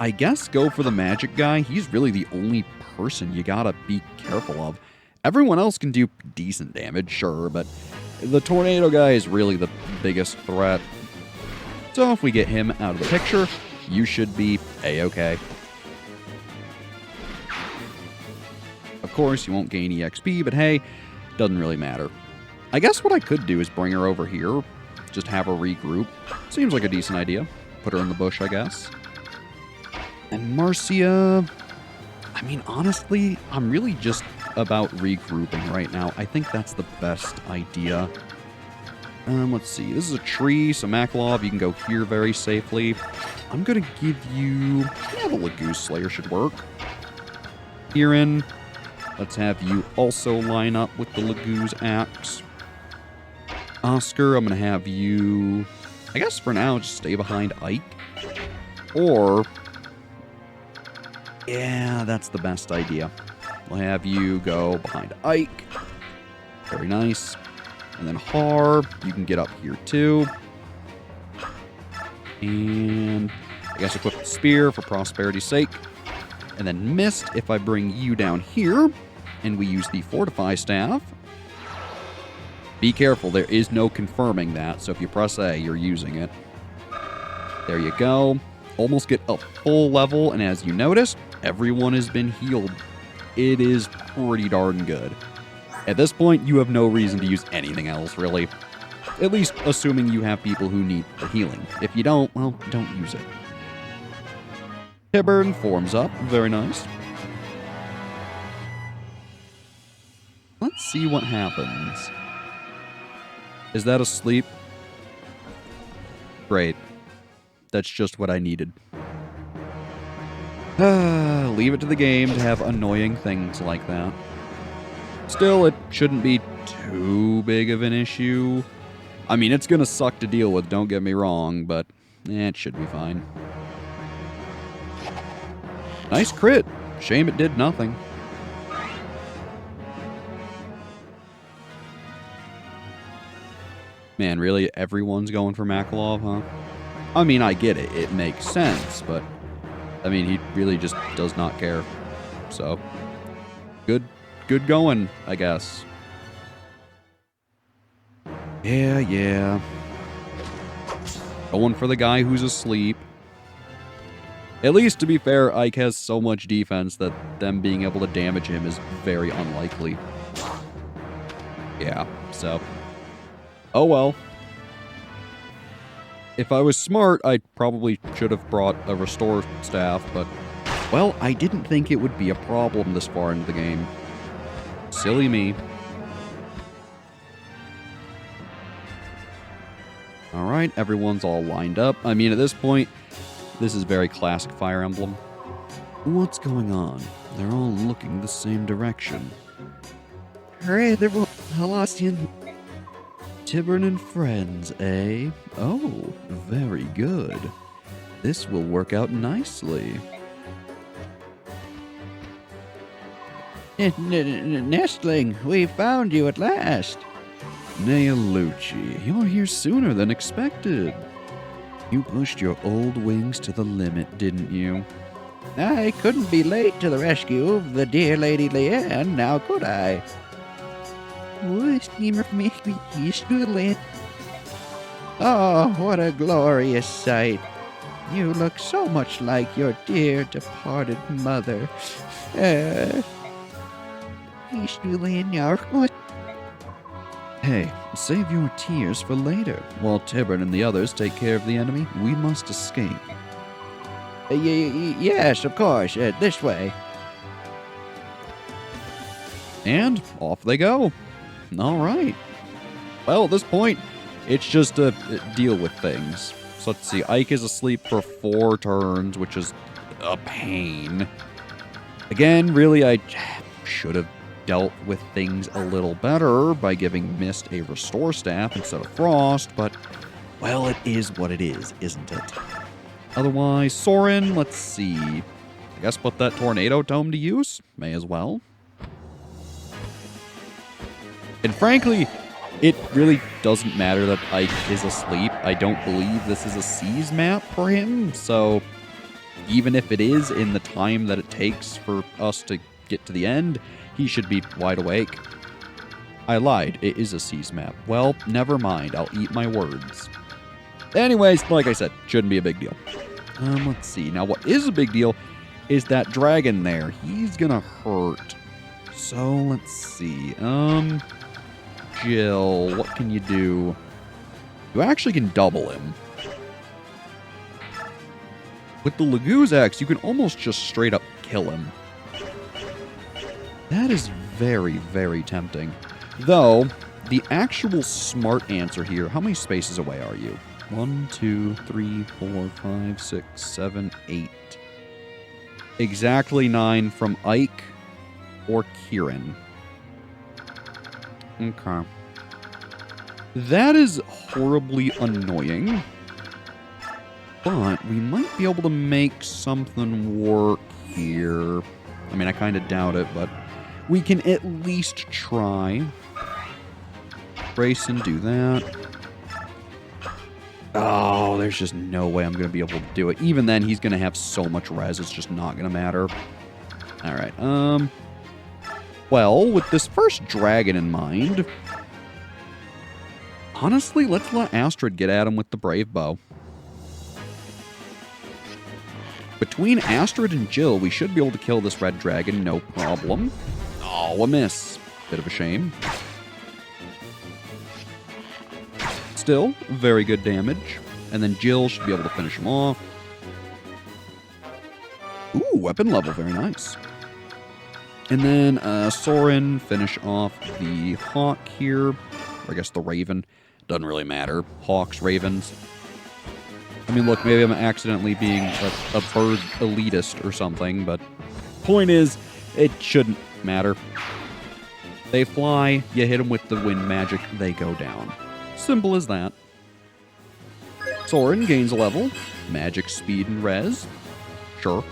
I guess go for the magic guy. He's really the only person you gotta be careful of. Everyone else can do decent damage, sure, but the tornado guy is really the biggest threat. So if we get him out of the picture, you should be A-okay. Of course, you won't gain EXP, but hey, Doesn't really matter. I guess what I could do is bring her over here. Just have her regroup. Seems like a decent idea. Put her in the bush, I guess. And Marcia... I mean, honestly, I'm really just about regrouping right now. I think that's the best idea. Let's see. This is a tree, so Maklov, you can go here very safely. I'm going to give you... Yeah, the Lagoose Slayer should work. Kieran, let's have you also line up with the Lagoose Axe. Oscar, I'm going to have you... I guess for now, just stay behind Ike. Or... Yeah, that's the best idea. We'll have you go behind Ike. Very nice. And then Har, you can get up here too. And I guess equip the spear for prosperity's sake. And then Mist, if I bring you down here, and we use the Fortify Staff. Be careful, there is no confirming that, so if you press A, you're using it. There you go. Almost get up full level, and as you notice, everyone has been healed. It is pretty darn good. At this point, you have no reason to use anything else, really. At least assuming you have people who need the healing. If you don't, well, don't use it. Tiburn forms up. Very nice. Let's see what happens. Is that asleep? Great. That's just what I needed. Leave it to the game to have annoying things like that. Still, it shouldn't be too big of an issue. I mean, it's gonna suck to deal with, don't get me wrong, but it should be fine. Nice crit. Shame it did nothing. Man, really? Everyone's going for Maklov, huh? I mean, I get it. It makes sense, but... I mean, he really just does not care. So, good going, I guess. Yeah. Going for the guy who's asleep. At least, to be fair, Ike has so much defense that them being able to damage him is very unlikely. Yeah, so... Oh well. If I was smart, I probably should have brought a restore staff, but... Well, I didn't think it would be a problem this far into the game. Silly me. Alright, everyone's all lined up. I mean, at this point, this is very classic Fire Emblem. What's going on? They're all looking the same direction. Hooray, they're Halastian. Tiburn and friends, eh? Oh, very good. This will work out nicely. Nestling, we found you at last. Neolucci, you're here sooner than expected. You pushed your old wings to the limit, didn't you? I couldn't be late to the rescue of the dear Lady Leanne, now could I? Oh, what a glorious sight. You look so much like your dear departed mother. Hey, save your tears for later. While Tiburn and the others take care of the enemy, we must escape. Yes, of course. This way. And off they go. All right. Well, at this point, it's just to deal with things. So let's see. Ike is asleep for 4 turns, which is a pain. Again, really, I should have dealt with things a little better by giving Mist a restore staff instead of Frost, but, well, it is what it is, isn't it? Otherwise, Soren, let's see. I guess put that Tornado Tome to use. May as well. And frankly, it really doesn't matter that Ike is asleep. I don't believe this is a Seas map for him, so even if it is in the time that it takes for us to get to the end, he should be wide awake. I lied, it is a Seas map. Well, never mind, I'll eat my words. Anyways, like I said, shouldn't be a big deal. Let's see. Now, what is a big deal is that dragon there. He's gonna hurt. So, let's see. Jill, what can you do? You actually can double him. With the Lagoo's Axe, you can almost just straight up kill him. That is very, very tempting. Though, the actual smart answer here, how many spaces away are you? 1, 2, 3, 4, 5, 6, 7, 8. Exactly 9 from Ike or Kieran. Okay. That is horribly annoying. But we might be able to make something work here. I mean, I kind of doubt it, but we can at least try. Brace and do that. Oh, there's just no way I'm going to be able to do it. Even then, he's going to have so much res, it's just not going to matter. All right. Well, with this first dragon in mind, honestly, let's let Ashnard get at him with the Brave Bow. Between Ashnard and Jill, we should be able to kill this red dragon, no problem. Oh, a miss. Bit of a shame. Still, very good damage. And then Jill should be able to finish him off. Ooh, weapon level, very nice. And then Soren finish off the hawk here. Or I guess the raven. Doesn't really matter. Hawks, ravens. I mean, look, maybe I'm accidentally being a bird elitist or something, but point is, it shouldn't matter. They fly, you hit them with the wind magic, they go down. Simple as that. Soren gains a level. Magic, speed, and res. Sure.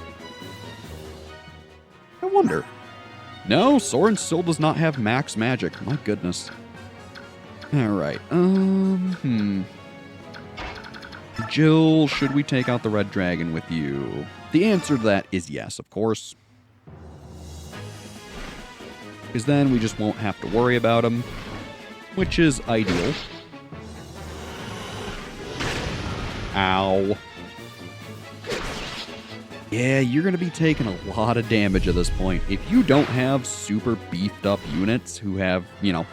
I wonder. No, Soren still does not have max magic. My goodness. Alright, Jill, should we take out the red dragon with you? The answer to that is yes, of course. Because then we just won't have to worry about him, which is ideal. Ow. Yeah, you're going to be taking a lot of damage at this point. If you don't have super beefed up units who have, you know,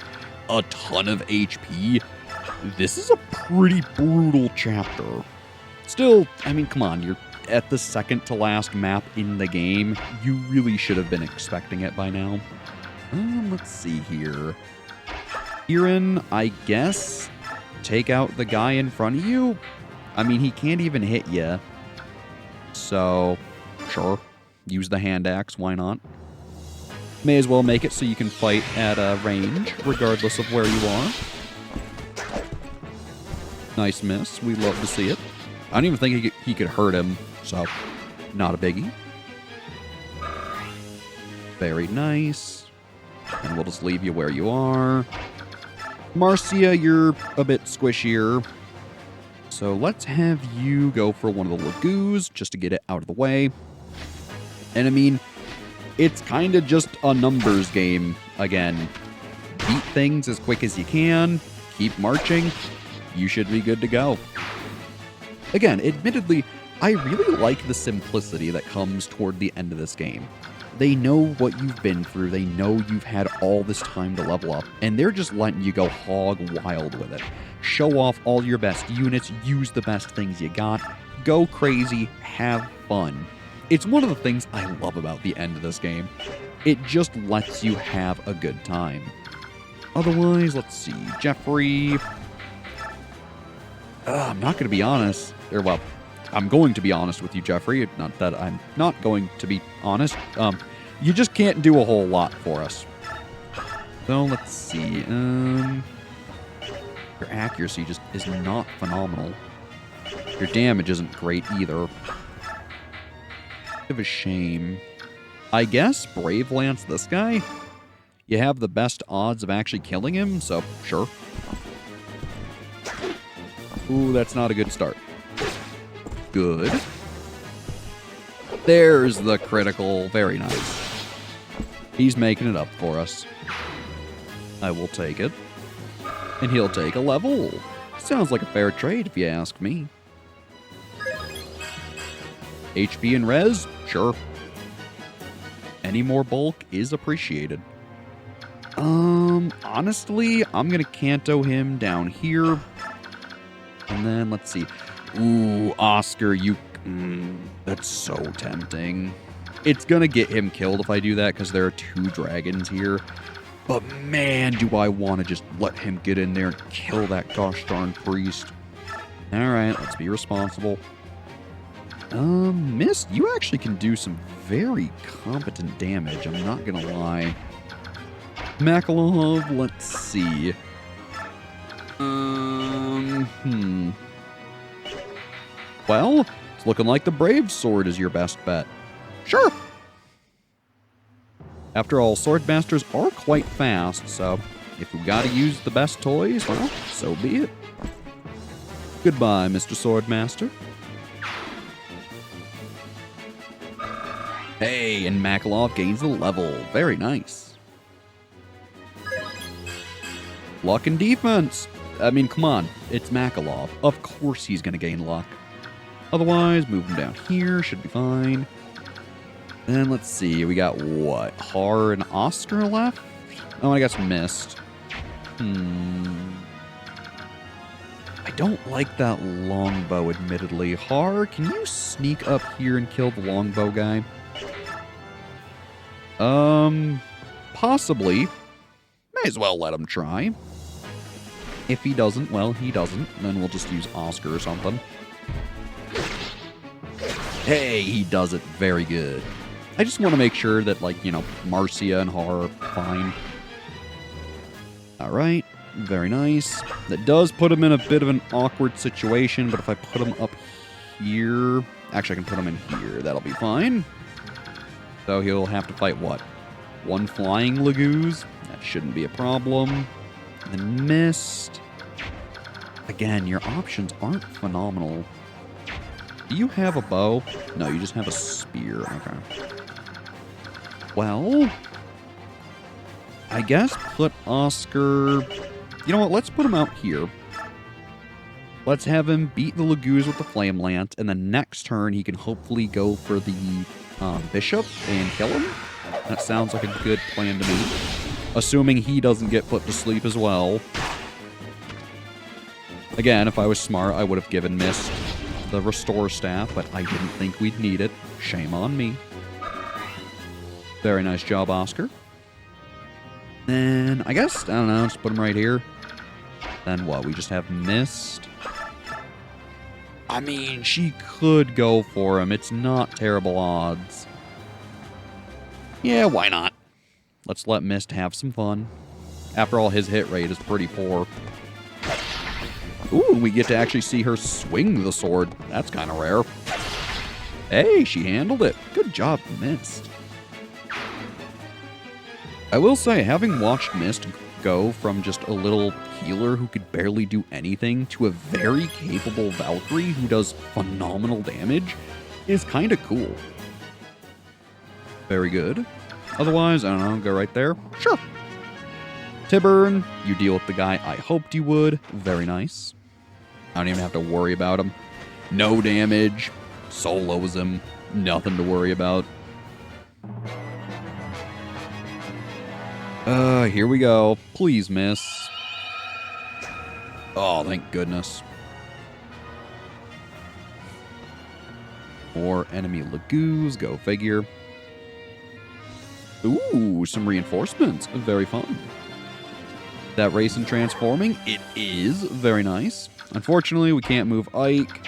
a ton of HP, this is a pretty brutal chapter. Still, I mean, come on, you're at the second to last map in the game. You really should have been expecting it by now. Let's see here. Kieran, I guess, take out the guy in front of you? I mean, he can't even hit you. So, sure, use the hand axe, why not? May as well make it so you can fight at a range, regardless of where you are. Nice miss, we love to see it. I don't even think he could hurt him, so not a biggie. Very nice. And we'll just leave you where you are. Marcia, you're a bit squishier. So let's have you go for one of the Lagoos, just to get it out of the way. And I mean, it's kind of just a numbers game again. Beat things as quick as you can, keep marching, you should be good to go. Again, admittedly, I really like the simplicity that comes toward the end of this game. They know what you've been through, they know you've had all this time to level up, and they're just letting you go hog wild with it. Show off all your best units, use the best things you got, go crazy, have fun. It's one of the things I love about the end of this game. It just lets you have a good time. Otherwise, let's see, Jeffrey... I'm not going to be honest. Well, I'm going to be honest with you, Jeffrey. Not that I'm not going to be honest. You just can't do a whole lot for us. So, let's see. Your accuracy just is not phenomenal. Your damage isn't great either. Bit of a shame. I guess Brave Lance this guy? You have the best odds of actually killing him, so sure. Ooh, that's not a good start. Good. There's the critical. Very nice. He's making it up for us. I will take it. And he'll take a level. Sounds like a fair trade if you ask me. HP and res? Sure. Any more bulk is appreciated. Honestly, I'm gonna Canto him down here. And then, let's see. Ooh, Oscar, you... that's so tempting. It's gonna get him killed if I do that, because there are 2 dragons here. But man, do I want to just let him get in there and kill that gosh darn priest. Alright, let's be responsible. Mist, you actually can do some very competent damage, I'm not gonna lie. Makalov, let's see. Well, it's looking like the Brave Sword is your best bet. Sure. After all, Swordmasters are quite fast, so if we gotta use the best toys, well, so be it. Goodbye, Mr. Swordmaster. Hey, and Makalov gains a level. Very nice. Luck and defense. I mean, come on. It's Makalov. Of course he's going to gain luck. Otherwise, move him down here. Should be fine. Then let's see. We got what? Har and Oscar left? Oh, I guess Mist. I don't like that longbow, admittedly. Har, can you sneak up here and kill the longbow guy? Possibly. May as well let him try. If he doesn't, well, he doesn't. Then we'll just use Oscar or something. Hey, he does it very good. I just want to make sure that, like, you know, Marcia and Har are fine. Alright, very nice. That does put him in a bit of an awkward situation, but if I put him up here... Actually, I can put him in here. That'll be fine. So he'll have to fight, what? 1 flying Lagoos? That shouldn't be a problem. And then Mist. Again, your options aren't phenomenal. Do you have a bow? No, you just have a spear. Okay. Well, I guess put Oscar... You know what? Let's put him out here. Let's have him beat the Lagoos with the Flame Lance, and then next turn he can hopefully go for the Bishop and kill him. That sounds like a good plan to me. Assuming he doesn't get put to sleep as well. Again, if I was smart, I would have given Mist the Restore Staff, but I didn't think we'd need it. Shame on me. Very nice job, Oscar. Then, I guess, I don't know, just put him right here. Then what? We just have Mist. I mean, she could go for him. It's not terrible odds. Yeah, why not? Let's let Mist have some fun. After all, his hit rate is pretty poor. Ooh, we get to actually see her swing the sword. That's kind of rare. Hey, she handled it. Good job, Mist. I will say, having watched Mist go from just a little healer who could barely do anything to a very capable Valkyrie who does phenomenal damage is kind of cool. Very good. Otherwise, I don't know, go right there. Sure. Tiburn, you deal with the guy I hoped you would. Very nice. I don't even have to worry about him. No damage. Solos him. Nothing to worry about. Here we go. Please miss. Oh, thank goodness. More enemy Lagoos. Go figure. Ooh, some reinforcements. Very fun. That race and transforming, it is very nice. Unfortunately, we can't move Ike.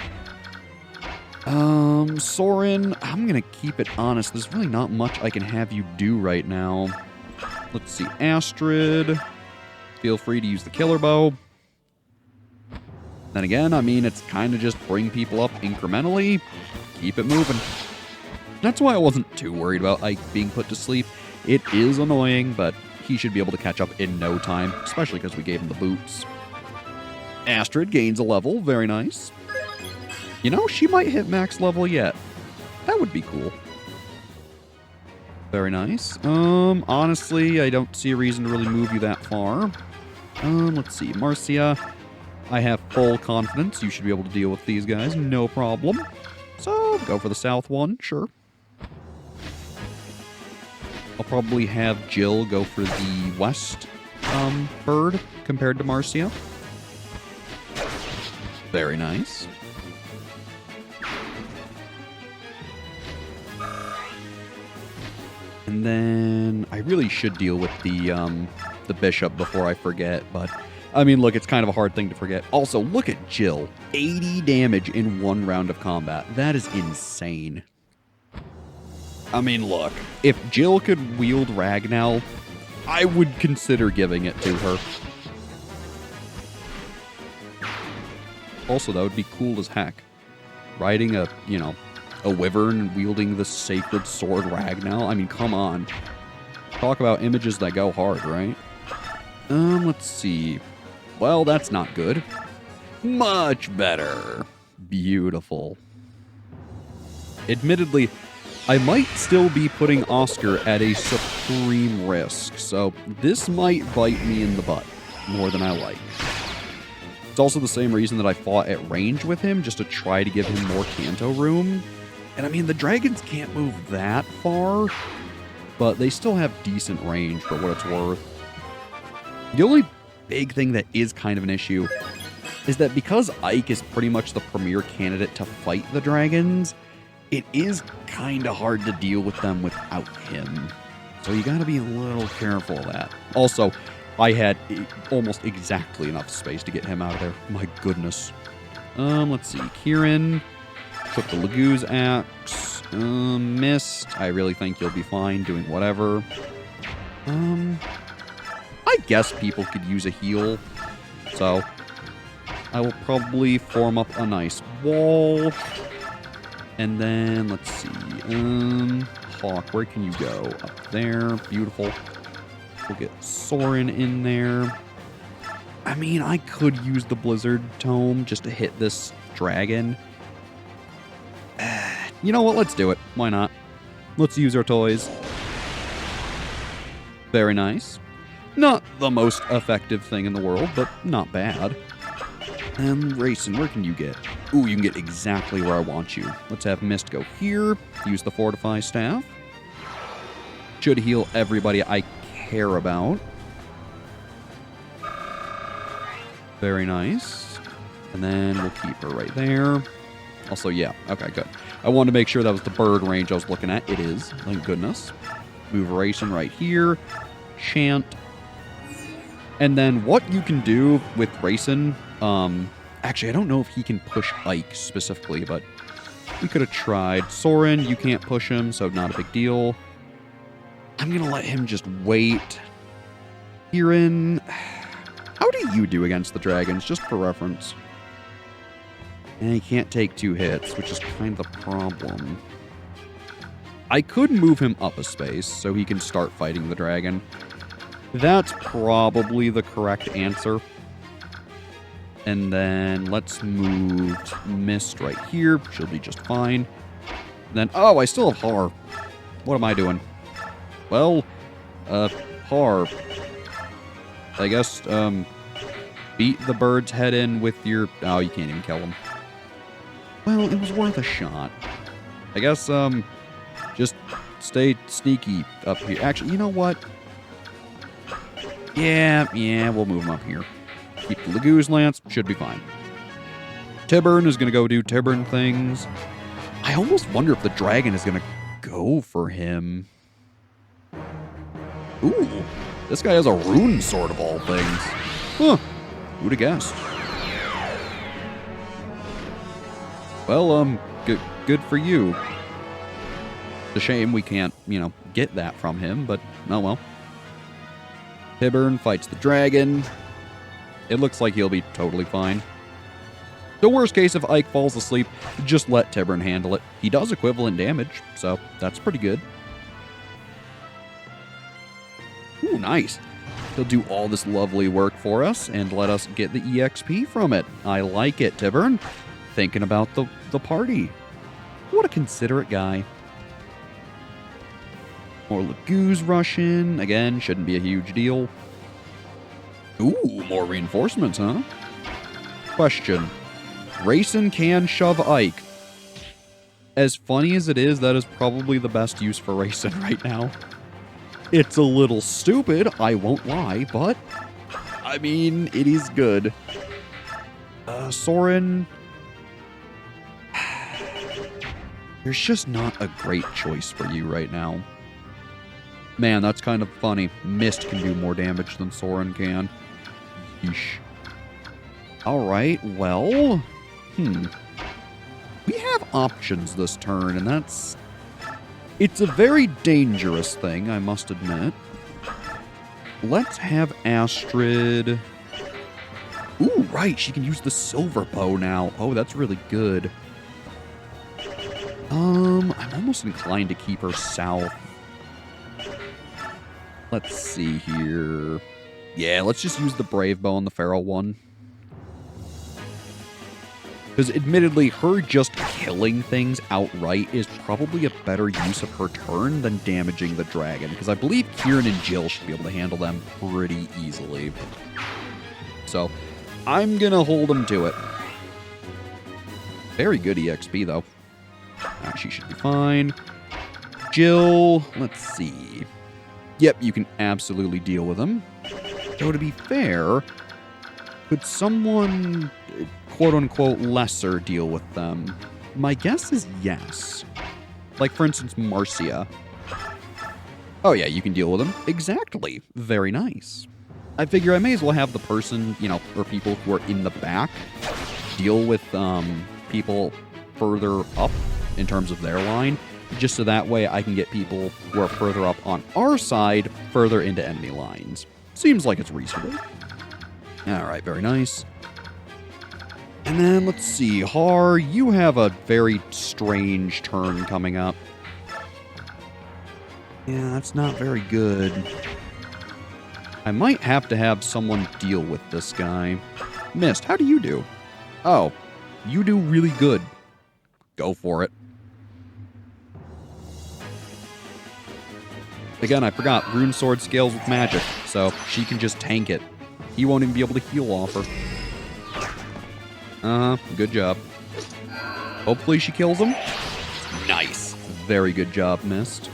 Soren, I'm gonna keep it honest. There's really not much I can have you do right now. Let's see, Astrid. Feel free to use the killer bow. Then again, I mean, it's kind of just bring people up incrementally. Keep it moving. That's why I wasn't too worried about Ike being put to sleep. It is annoying, but he should be able to catch up in no time, especially because we gave him the boots. Astrid gains a level. Very nice. You know, she might hit max level yet. That would be cool. Very nice. Honestly, I don't see a reason to really move you that far. Let's see. Marcia, I have full confidence you should be able to deal with these guys. No problem. So, go for the south one. Sure. I'll probably have Jill go for the west bird compared to Marcia. Very nice. And then I really should deal with the bishop before I forget, but I mean, look, it's kind of a hard thing to forget. Also, look at Jill. 80 damage in one round of combat. That is insane. I mean, look, if Jill could wield Ragnar, I would consider giving it to her. Also, that would be cool as heck. Riding a wyvern and wielding the sacred sword Ragnar. I mean, come on. Talk about images that go hard, right? Let's see. Well, that's not good. Much better. Beautiful. Admittedly, I might still be putting Oscar at a supreme risk, so this might bite me in the butt more than I like. It's also the same reason that I fought at range with him, just to try to give him more Canto room. And I mean, the dragons can't move that far, but they still have decent range for what it's worth. The only big thing that is kind of an issue is that because Ike is pretty much the premier candidate to fight the dragons, it is kind of hard to deal with them without him. So you gotta be a little careful of that. Also, I had almost exactly enough space to get him out of there. My goodness. Let's see. Kieran took the Lagoo's axe. Missed. I really think you'll be fine doing whatever. I guess people could use a heal. So I will probably form up a nice wall. And then, let's see. Hawk, where can you go? Up there. Beautiful. We'll get Soren in there. I mean, I could use the Blizzard Tome just to hit this dragon. You know what? Let's do it. Why not? Let's use our toys. Very nice. Not the most effective thing in the world, but not bad. Rayson, where can you get? Ooh, you can get exactly where I want you. Let's have Mist go here. Use the Fortify Staff. Should heal everybody I care about. Very nice. And then we'll keep her right there. Also, yeah. Okay, good. I wanted to make sure that was the bird range I was looking at. It is. Thank goodness. Move Rayson right here. Chant. And then what you can do with Rayson... actually, I don't know if he can push Ike specifically, but we could have tried. Soren, you can't push him, so not a big deal. I'm going to let him just wait. Kieran, how do you do against the dragons, just for reference? And he can't take 2 hits, which is kind of the problem. I could move him up a space so he can start fighting the dragon. That's probably the correct answer. And then let's move Mist right here. She'll be just fine. And then, oh, I still have Har. What am I doing? Well, Har. I guess, beat the bird's head in with your... Oh, you can't even kill him. Well, it was worth a shot. I guess, just stay sneaky up here. Actually, you know what? Yeah, we'll move him up here. Keep the Lagoo's Lance, should be fine. Tiburn is going to go do Tiburn things. I almost wonder if the dragon is going to go for him. Ooh, this guy has a rune sword of all things. Huh, who'd have guessed? Well, good for you. It's a shame we can't, get that from him, but oh well. Tiburn fights the dragon. It looks like he'll be totally fine. The worst case, if Ike falls asleep, just let Tiburn handle it. He does equivalent damage, so that's pretty good. Ooh, nice. He'll do all this lovely work for us and let us get the EXP from it. I like it, Tiburn. Thinking about the party. What a considerate guy. More Lagoo's rush in. Again, shouldn't be a huge deal. Ooh, more reinforcements, huh? Question. Rayson can shove Ike. As funny as it is, that is probably the best use for Rayson right now. It's a little stupid, I won't lie, but I mean, it is good. Soren... There's just not a great choice for you right now. Man, that's kind of funny. Mist can do more damage than Soren can. Yeesh. Alright, well... We have options this turn, and that's... It's a very dangerous thing, I must admit. Let's have Astrid... Ooh, right, she can use the silver bow now. Oh, that's really good. I'm almost inclined to keep her south. Let's see here. Yeah, let's just use the brave bow on the feral one. Because admittedly, her just killing things outright is probably a better use of her turn than damaging the dragon. Because I believe Kieran and Jill should be able to handle them pretty easily. So, I'm going to hold them to it. Very good EXP, though. She should be fine. Jill, let's see. Yep, you can absolutely deal with them. Though, to be fair, could someone, quote-unquote, lesser deal with them? My guess is yes. Like, for instance, Marcia. Oh, yeah, you can deal with them. Exactly. Very nice. I figure I may as well have the person, you know, or people who are in the back deal with people further up in terms of their line, just so that way I can get people who are further up on our side further into enemy lines. Seems like it's reasonable. Alright, very nice. And then, let's see, Har, you have a very strange turn coming up. Yeah, that's not very good. I might have to have someone deal with this guy. Mist, how do you do? Oh, you do really good. Go for it. Again, I forgot, Rune Sword scales with magic, so she can just tank it. He won't even be able to heal off her. Good job. Hopefully she kills him. Nice. Very good job, Mist.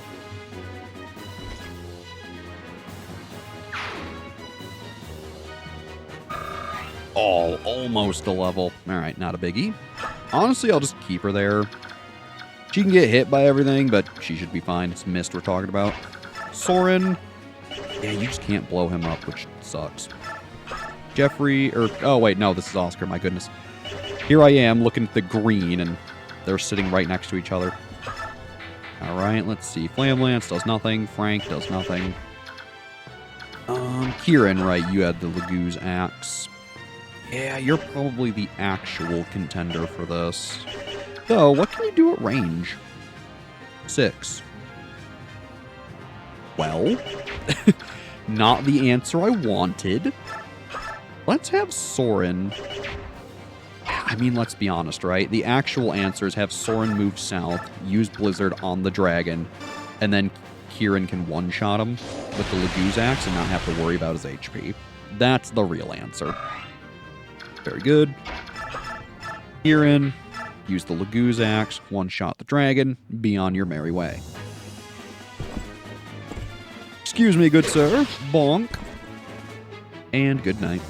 Oh, almost a level. Alright, not a biggie. Honestly, I'll just keep her there. She can get hit by everything, but she should be fine. It's Mist we're talking about. Soren. Yeah, you just can't blow him up, which sucks. Jeffrey, oh wait, no, this is Oscar, my goodness. Here I am looking at the green, and they're sitting right next to each other. Alright, let's see. Flame Lance does nothing. Frank does nothing. Kieran, right, you had the Lagoo's Axe. Yeah, you're probably the actual contender for this. Though, what can you do at range? 6. Well, not the answer I wanted. Let's have Soren. I mean, let's be honest, right? The actual answer is have Soren move south, use Blizzard on the dragon, and then Kieran can one-shot him with the Lagoo's Axe and not have to worry about his HP. That's the real answer. Very good. Kieran, use the Lagoo's Axe, one-shot the dragon, be on your merry way. Excuse me, good sir. Bonk. And good night.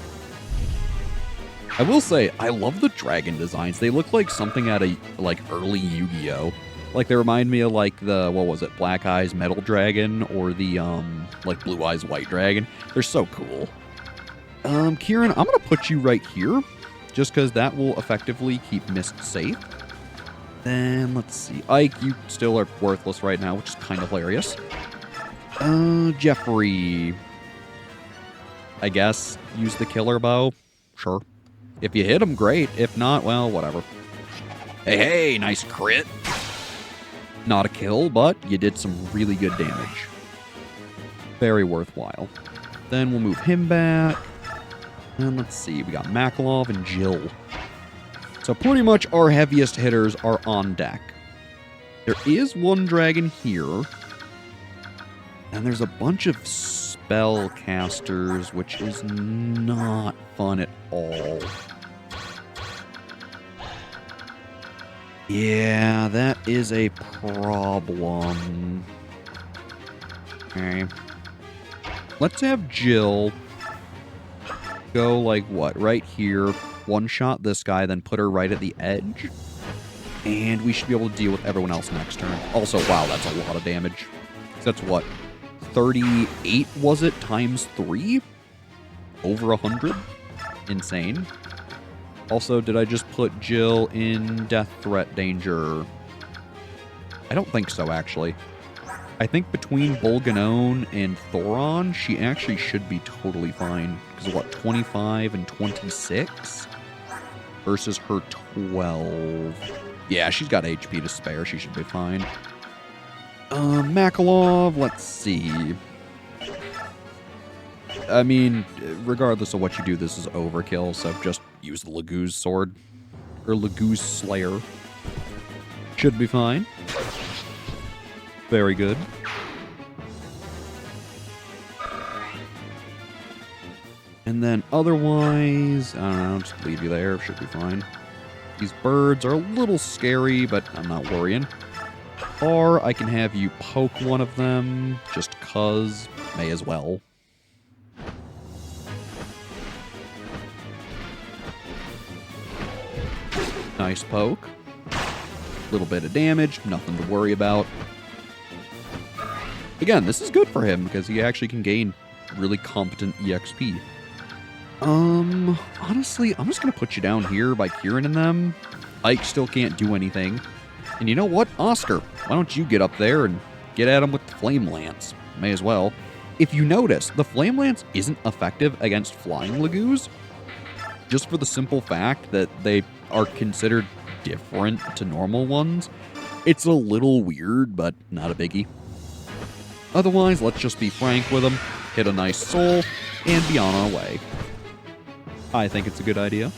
I will say, I love the dragon designs. They look like something out of, like, early Yu-Gi-Oh! Like, they remind me of, like, the, what was it, Black Eyes Metal Dragon, or the, like, Blue Eyes White Dragon. They're so cool. Kieran, I'm gonna put you right here, just because that will effectively keep Mist safe. Then, let's see. Ike, you still are worthless right now, which is kind of hilarious. Jeffrey. I guess, use the killer bow. Sure. If you hit him, great. If not, well, whatever. Hey, nice crit. Not a kill, but you did some really good damage. Very worthwhile. Then we'll move him back. And let's see, we got Makalov and Jill. So pretty much our heaviest hitters are on deck. There is one dragon here. And there's a bunch of spellcasters, which is not fun at all. Yeah, that is a problem. Okay. Let's have Jill go like what? Right here. One-shot this guy, then put her right at the edge. And we should be able to deal with everyone else next turn. Also, wow, that's a lot of damage. That's what? 38 was it? Times 3? Over 100? Insane. Also, did I just put Jill in death threat danger? I don't think so, actually. I think between Bolganone and Thoron, she actually should be totally fine. Because what, 25 and 26? Versus her 12. Yeah, she's got HP to spare. She should be fine. Makalov, let's see. I mean, regardless of what you do, this is overkill, so just use the Laguz sword. Or Laguz Slayer. Should be fine. Very good. And then otherwise, I don't know, just leave you there. Should be fine. These birds are a little scary, but I'm not worrying. Or I can have you poke one of them, just cuz. May as well. Nice poke. Little bit of damage, nothing to worry about. Again, this is good for him, because he actually can gain really competent EXP. Honestly, I'm just going to put you down here by Kieran and them. Ike still can't do anything. And you know what? Oscar, why don't you get up there and get at him with the Flame Lance? May as well. If you notice, the Flame Lance isn't effective against flying Laguz, just for the simple fact that they are considered different to normal ones. It's a little weird, but not a biggie. Otherwise, let's just be frank with them, hit a nice soul, and be on our way. I think it's a good idea.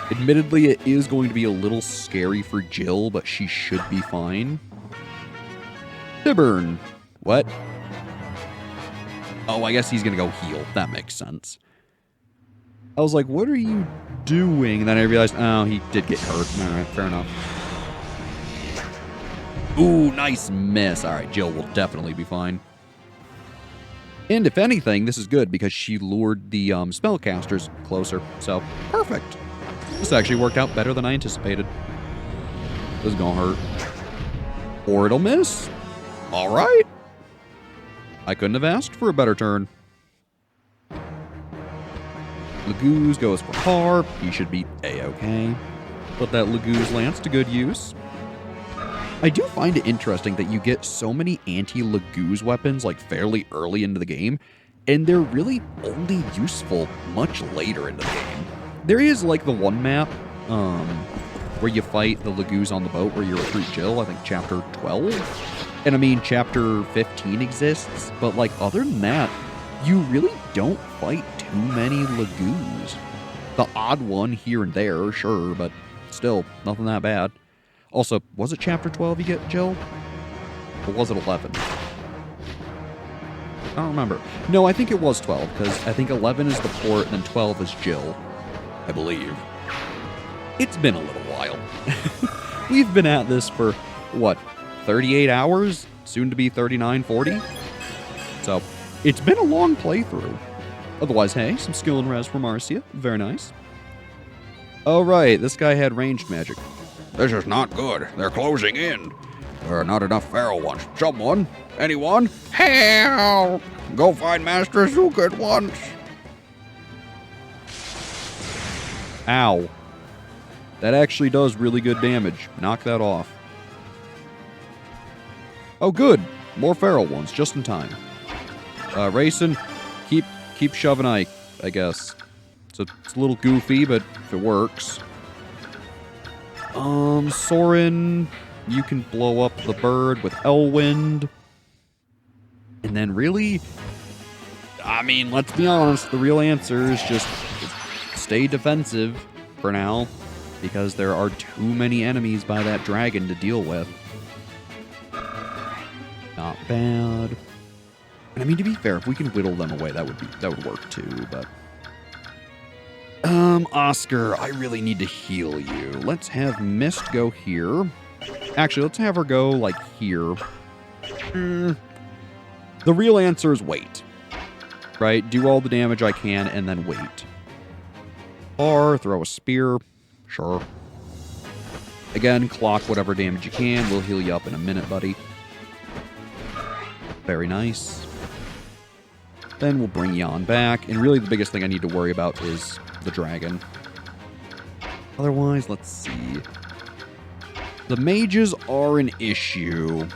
Admittedly, it is going to be a little scary for Jill, but she should be fine. Tiburn. What? Oh, I guess he's going to go heal. That makes sense. I was like, what are you doing? And then I realized, oh, he did get hurt. All right, fair enough. Ooh, nice miss. All right, Jill will definitely be fine. And if anything, this is good because she lured the spellcasters closer. So, perfect. This actually worked out better than I anticipated. This is going to hurt. Or it'll miss. All right. I couldn't have asked for a better turn. Laguz goes for Harp. He should be A-okay. Put that Laguz Lance to good use. I do find it interesting that you get so many anti-Laguz weapons like fairly early into the game, and they're really only useful much later into the game. There is like the one map where you fight the Laguz on the boat where you recruit Jill, I think chapter 12. And I mean, chapter 15 exists, but like other than that, you really don't fight too many Laguz. The odd one here and there, sure, but still, nothing that bad. Also, was it chapter 12 you get Jill? Or was it 11? I don't remember. No, I think it was 12, because I think 11 is the port, and then 12 is Jill. I believe. It's been a little while. We've been at this for, what, 38 hours? Soon to be 39, 40? So, it's been a long playthrough. Otherwise, hey, some skill and res from Marcia. Very nice. Alright, this guy had ranged magic. This is not good. They're closing in. There are not enough feral ones. Someone? Anyone? Help! Go find Master Zuka at once. Ow. That actually does really good damage. Knock that off. Oh, good. More feral ones, just in time. Racing, keep shoving Ike, I guess. So it's a little goofy, but if it works. Soren, you can blow up the bird with Elwind. And then really, I mean, let's be honest, the real answer is just stay defensive for now, because there are too many enemies by that dragon to deal with. Not bad. And I mean, to be fair, if we can whittle them away, that would work too, but Oscar, I really need to heal you. Let's have Mist go here. Actually, let's have her go, like, here. The real answer is wait. right? Do all the damage I can and then wait. Or throw a spear. Sure. Again, clock whatever damage you can. We'll heal you up in a minute, buddy. Very nice. Then we'll bring you on back. And really the biggest thing I need to worry about is the dragon. Otherwise, let's see. The mages are an issue.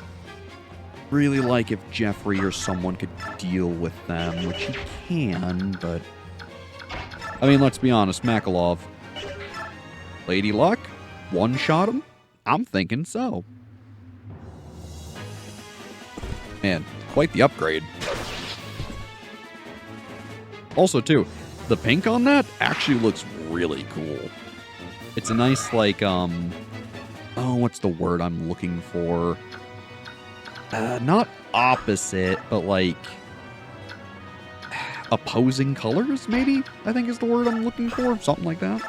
Really like if Jeffrey or someone could deal with them, which he can, but... I mean, let's be honest, Makalov. Lady Luck? One-shot him? I'm thinking so. Man, quite the upgrade. Also, too, the pink on that actually looks really cool. It's a nice, like, oh, what's the word I'm looking for? Not opposite, but like opposing colors, maybe? I think is the word I'm looking for. Something like that.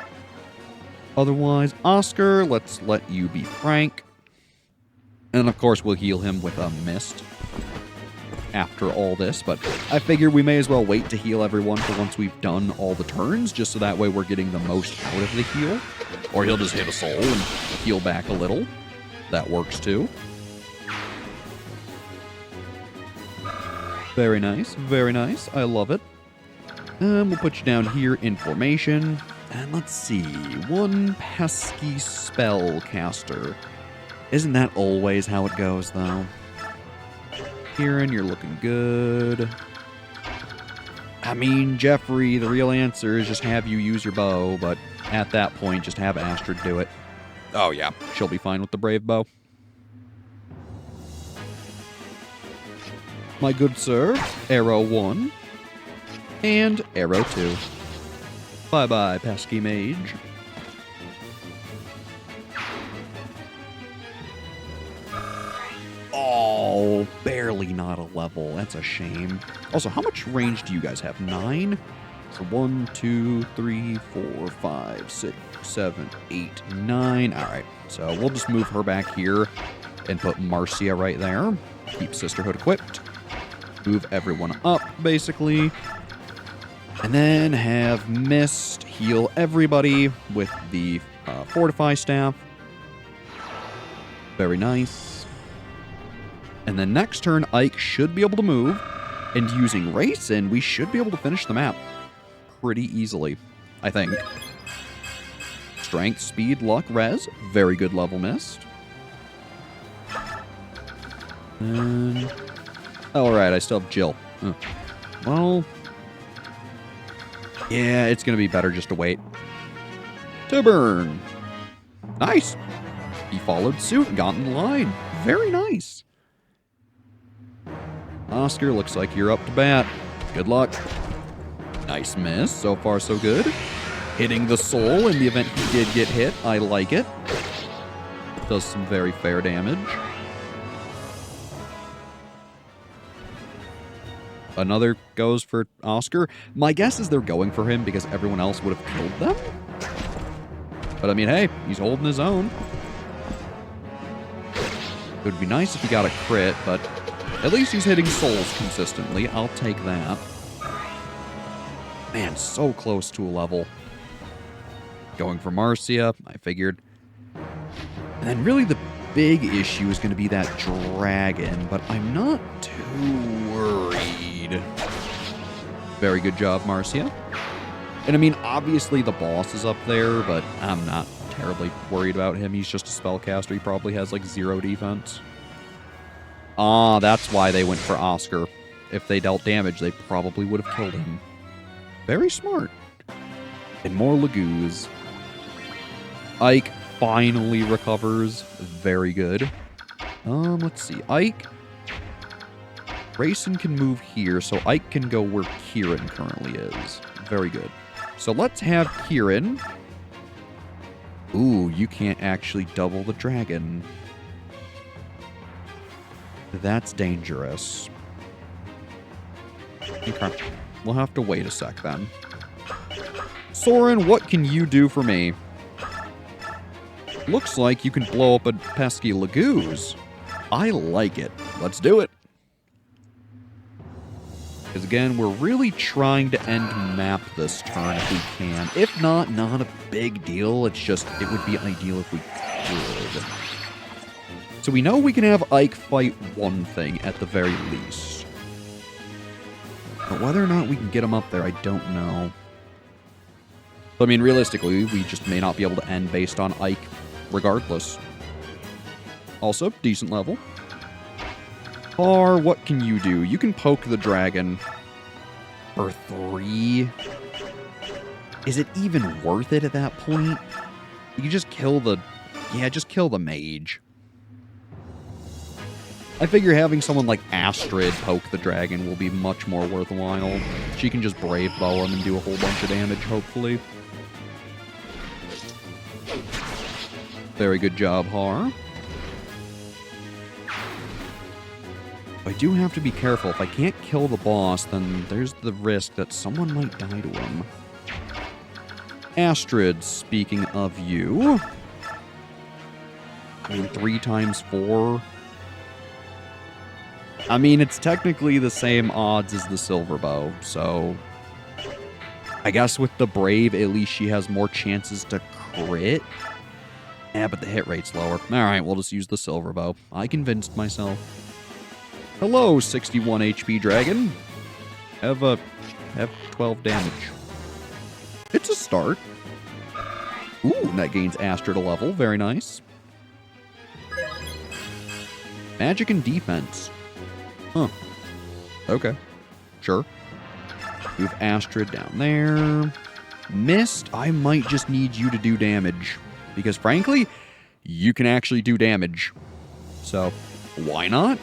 Otherwise, Oscar, let's let you be Frank. And of course, we'll heal him with a mist after all this. But I figured we may as well wait to heal everyone for once we've done all the turns, just so that way we're getting the most out of the heal. Or he'll just hit a soul and heal back a little. That works too. Very nice, very nice. I love it. We'll put you down here in formation. And let's see. One pesky spellcaster. Isn't that always how it goes, though? Kieran, you're looking good. I mean, Jeffrey, the real answer is just have you use your bow, but at that point, just have Ashnard do it. Oh, yeah. She'll be fine with the brave bow. My good sir, arrow 1, and arrow 2. Bye-bye, pesky mage. Oh, barely not a level. That's a shame. Also, how much range do you guys have? 9? So 1, 2, 3, 4, 5, 6, 7, 8, 9. All right, so we'll just move her back here and put Marcia right there. Keep Sisterhood equipped. Move everyone up, basically. And then have Mist heal everybody with the Fortify Staff. Very nice. And then next turn, Ike should be able to move. And using Racin, we should be able to finish the map pretty easily, I think. Strength, Speed, Luck, Res. Very good level Mist. And... oh, right, I still have Jill. Well... yeah, it's going to be better just to wait. Tiburn! Nice! He followed suit and got in line. Very nice. Oscar, looks like you're up to bat. Good luck. Nice miss. So far, so good. Hitting the soul in the event he did get hit. I like it. Does some very fair damage. Another goes for Oscar. My guess is they're going for him because everyone else would have killed them. But I mean, hey, he's holding his own. It would be nice if he got a crit, but at least he's hitting souls consistently. I'll take that. Man, so close to a level. Going for Marcia, I figured. And then really the big issue is going to be that dragon, but I'm not too worried. Very good job, Marcia. And I mean, obviously the boss is up there, but I'm not terribly worried about him. He's just a spellcaster. He probably has like 0 defense. Ah, that's why they went for Oscar. If they dealt damage, they probably would have killed him. Very smart. And more Lagoos. Ike finally recovers. Very good. Let's see. Ike. Racin can move here, so Ike can go where Kieran currently is. Very good. So let's have Kieran. Ooh, you can't actually double the dragon. That's dangerous. Okay. We'll have to wait a sec then. Soren, what can you do for me? Looks like you can blow up a pesky Lagoos. I like it. Let's do it. Because Because again, we're really trying to end map this turn if we can. If not, not a big deal. It's just, it would be ideal if we could. So we know we can have Ike fight one thing at the very least. But whether or not we can get him up there, I don't know. I mean, realistically, we just may not be able to end based on Ike regardless. Also, decent level. Or what can you do? You can poke the dragon for 3. Is it even worth it at that point? You can just kill the... Yeah, just kill the mage. I figure having someone like Ashnard poke the dragon will be much more worthwhile. She can just brave bow him and do a whole bunch of damage, hopefully. Very good job, Har. I do have to be careful. If I can't kill the boss, then there's the risk that someone might die to him. Ashnard, speaking of you... I mean, 3 times 4... I mean, it's technically the same odds as the silver bow, so... I guess with the brave, at least she has more chances to crit. Yeah, but the hit rate's lower. Alright, we'll just use the silver bow. I convinced myself. Hello, 61 HP dragon. Have 12 damage. It's a start. Ooh, and that gains Ashnard a level. Very nice. Magic and defense. Huh. Okay. Sure. Move Ashnard down there. Mist, I might just need you to do damage. Because frankly, you can actually do damage. So, why not?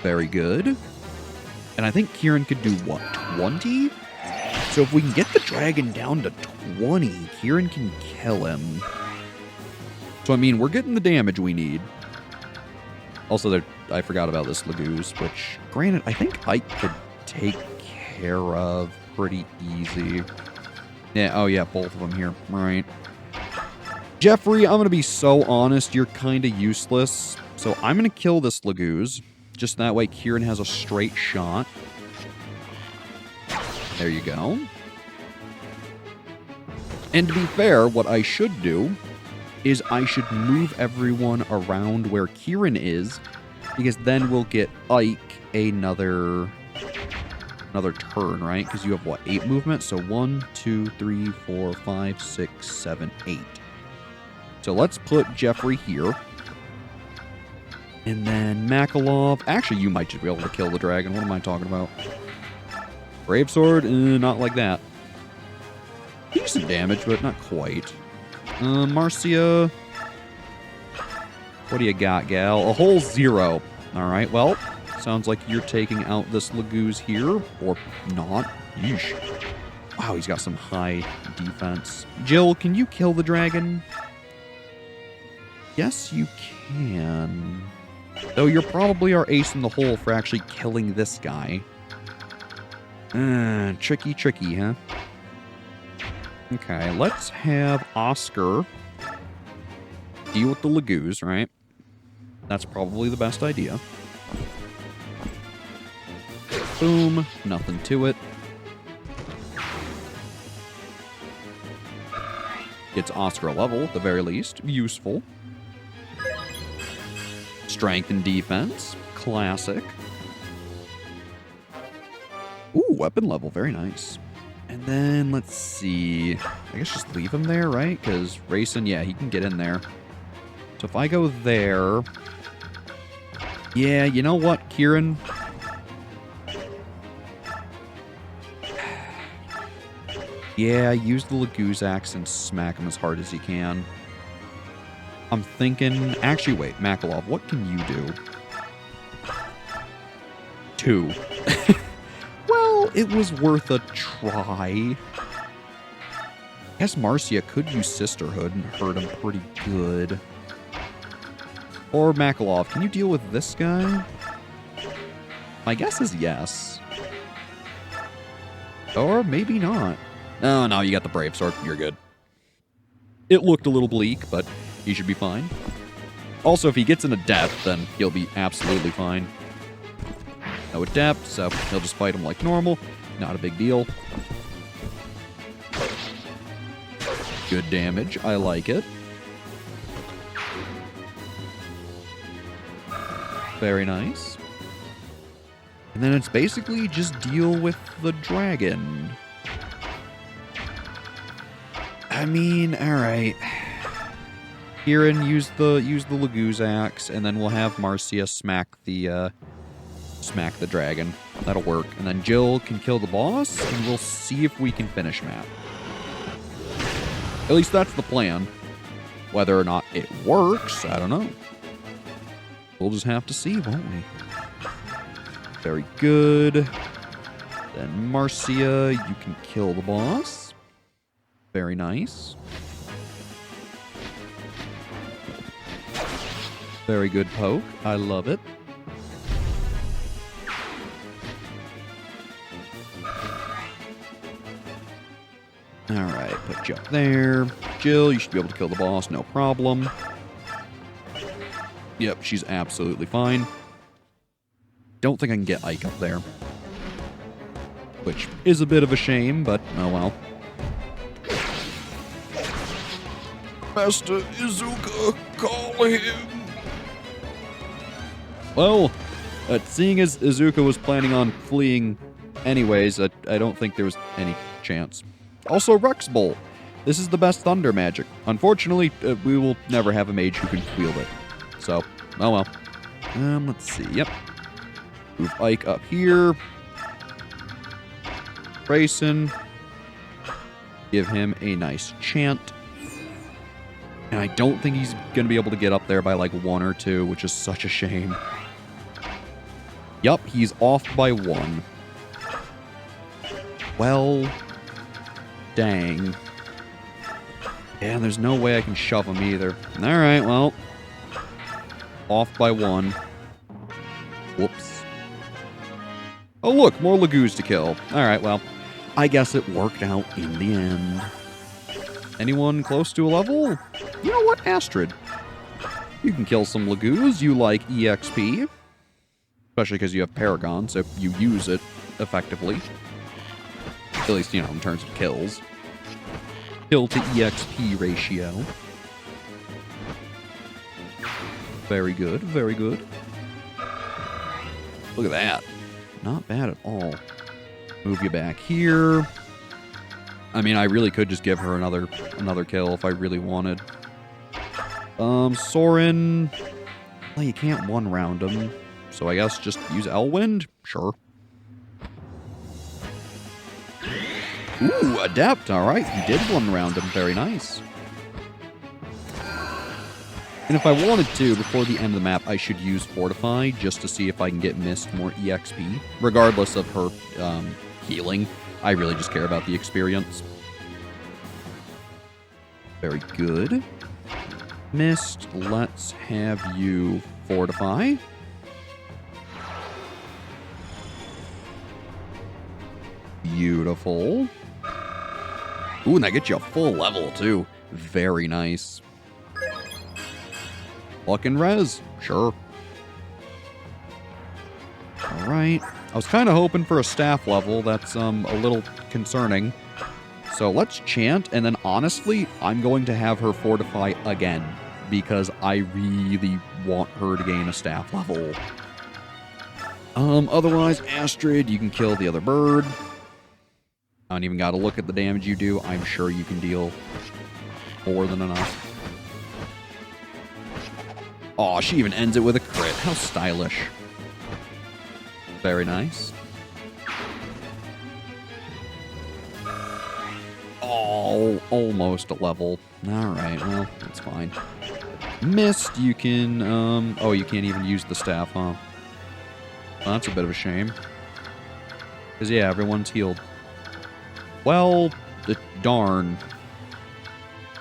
Very good. And I think Kieran could do what, 20? So if we can get the dragon down to 20, Kieran can kill him. So I mean, we're getting the damage we need. Also, I forgot about this Lagoose, which, granted, I think Ike could take care of pretty easy. Yeah, oh yeah, both of them here. Right. Jeffrey, I'm going to be so honest, you're kind of useless. So I'm going to kill this Lagoose. Just that way Kieran has a straight shot. There you go. And to be fair, what I should do is I should move everyone around where Kieran is, because then we'll get Ike another turn, right? Because you have, what, 8 movement? So 1, 2, 3, 4, 5, 6, 7, 8. So let's put Jeffrey here. And then Makalov. Actually, you might just be able to kill the dragon. What am I talking about? Brave Sword? Not like that. Decent damage, but not quite. Marcia. What do you got, gal? A whole 0. Alright, well, sounds like you're taking out this Lagoose here. Or not. Yeesh. Wow, he's got some high defense. Jill, can you kill the dragon? Yes, you can. Though you're probably our ace in the hole for actually killing this guy. Tricky, huh? Okay, let's have Oscar deal with the Lagoose, right? That's probably the best idea. Boom. Nothing to it. Gets Oscar a level, at the very least. Useful. Strength and defense. Classic. Ooh, weapon level. Very nice. And then, let's see. I guess just leave him there, right? Because Rayson, yeah, he can get in there. So if I go there... Yeah, you know what, Kieran? Yeah, use the Lagoose axe and smack him as hard as you can. I'm thinking... Actually, wait, Makalov, what can you do? 2. Well, it was worth a try. I guess Marcia could use Sisterhood and hurt him pretty good. Or Makalov, can you deal with this guy? My guess is yes. Or maybe not. Oh, no, you got the Brave Sword. You're good. It looked a little bleak, but he should be fine. Also, if he gets an adept, then he'll be absolutely fine. No adept, so he'll just fight him like normal. Not a big deal. Good damage. I like it. Very nice. And then it's basically just deal with the dragon. I mean, alright. Kieran, use the Laguz axe, and then we'll have Marcia smack the dragon. That'll work. And then Jill can kill the boss, and we'll see if we can finish Matt. At least that's the plan. Whether or not it works, I don't know. We'll just have to see, won't we? Very good. Then Marcia, you can kill the boss. Very nice. Very good poke. I love it. Alright, put you up there. Jill, you should be able to kill the boss, no problem. Yep, she's absolutely fine. Don't think I can get Ike up there. Which is a bit of a shame, but oh well. Master Izuka, call him! Well, seeing as Izuka was planning on fleeing anyways, I don't think there was any chance. Also, Rux Bolt. This is the best thunder magic. Unfortunately, we will never have a mage who can wield it. So, oh well. Let's see. Yep. Move Ike up here. Grayson. Give him a nice chant. And I don't think he's going to be able to get up there by like 1 or 2, which is such a shame. Yup, he's off by 1. Well, dang. Yeah, there's no way I can shove him either. Alright, well. Off by 1. Whoops. Oh look, more Laguz to kill. Alright, well. I guess it worked out in the end. Anyone close to a level? You know what, Ashnard? You can kill some Laguz. You like EXP. Especially because you have Paragon, so you use it effectively. At least, in terms of kills. Kill to EXP ratio. Very good, very good. Look at that. Not bad at all. Move you back here. I mean, I really could just give her another kill if I really wanted. Soren. Well, you can't one-round him. So I guess just use Elwind? Sure. Ooh, Adept. Alright, he did one-round him. Very nice. And if I wanted to, before the end of the map, I should use Fortify just to see if I can get Mist more EXP. Regardless of her healing. I really just care about the experience. Very good. Mist, let's have you Fortify. Beautiful. Ooh, and that gets you a full level, too. Very nice. Luck and res? Sure. Alright. I was kind of hoping for a staff level. That's a little concerning. So let's chant, and then honestly, I'm going to have her fortify again. Because I really want her to gain a staff level. Otherwise, Ashnard, you can kill the other bird. I don't even gotta look at the damage you do. I'm sure you can deal more than enough. Aw, she even ends it with a crit. How stylish. Very nice. Oh, almost a level. Alright, well, that's fine. Mist, you can, oh, you can't even use the staff, huh? Well, that's a bit of a shame. Because, yeah, everyone's healed. Well, darn.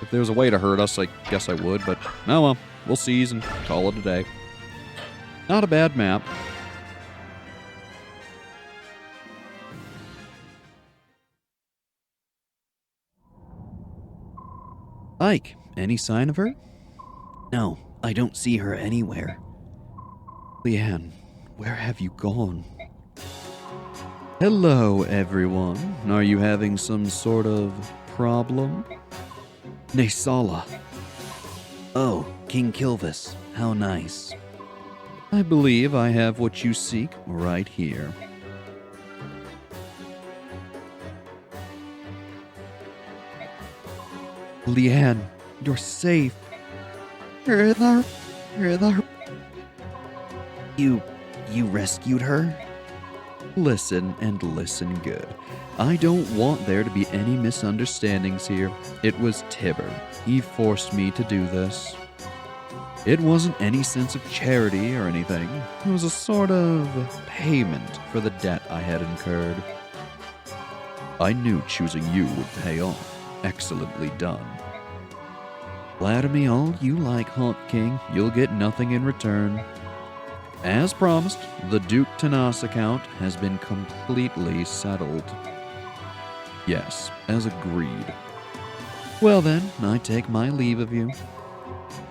If there was a way to hurt us, I guess I would, but oh well. We'll seize and call it a day. Not a bad map. Ike, any sign of her? No, I don't see her anywhere. Leanne, where have you gone? Hello, everyone. Are you having some sort of problem? Nesala. Oh, King Kilvis. How nice. I believe I have what you seek right here. Leanne, you're safe. Hertha. You rescued her? Listen and listen good. I don't want there to be any misunderstandings here. It was Tibber. He forced me to do this. It wasn't any sense of charity or anything. It was a sort of payment for the debt I had incurred. I knew choosing you would pay off. Excellently done. Flatter me all you like, Haunt King. You'll get nothing in return. As promised, the Duke Tanas account has been completely settled. Yes, as agreed. Well then, I take my leave of you.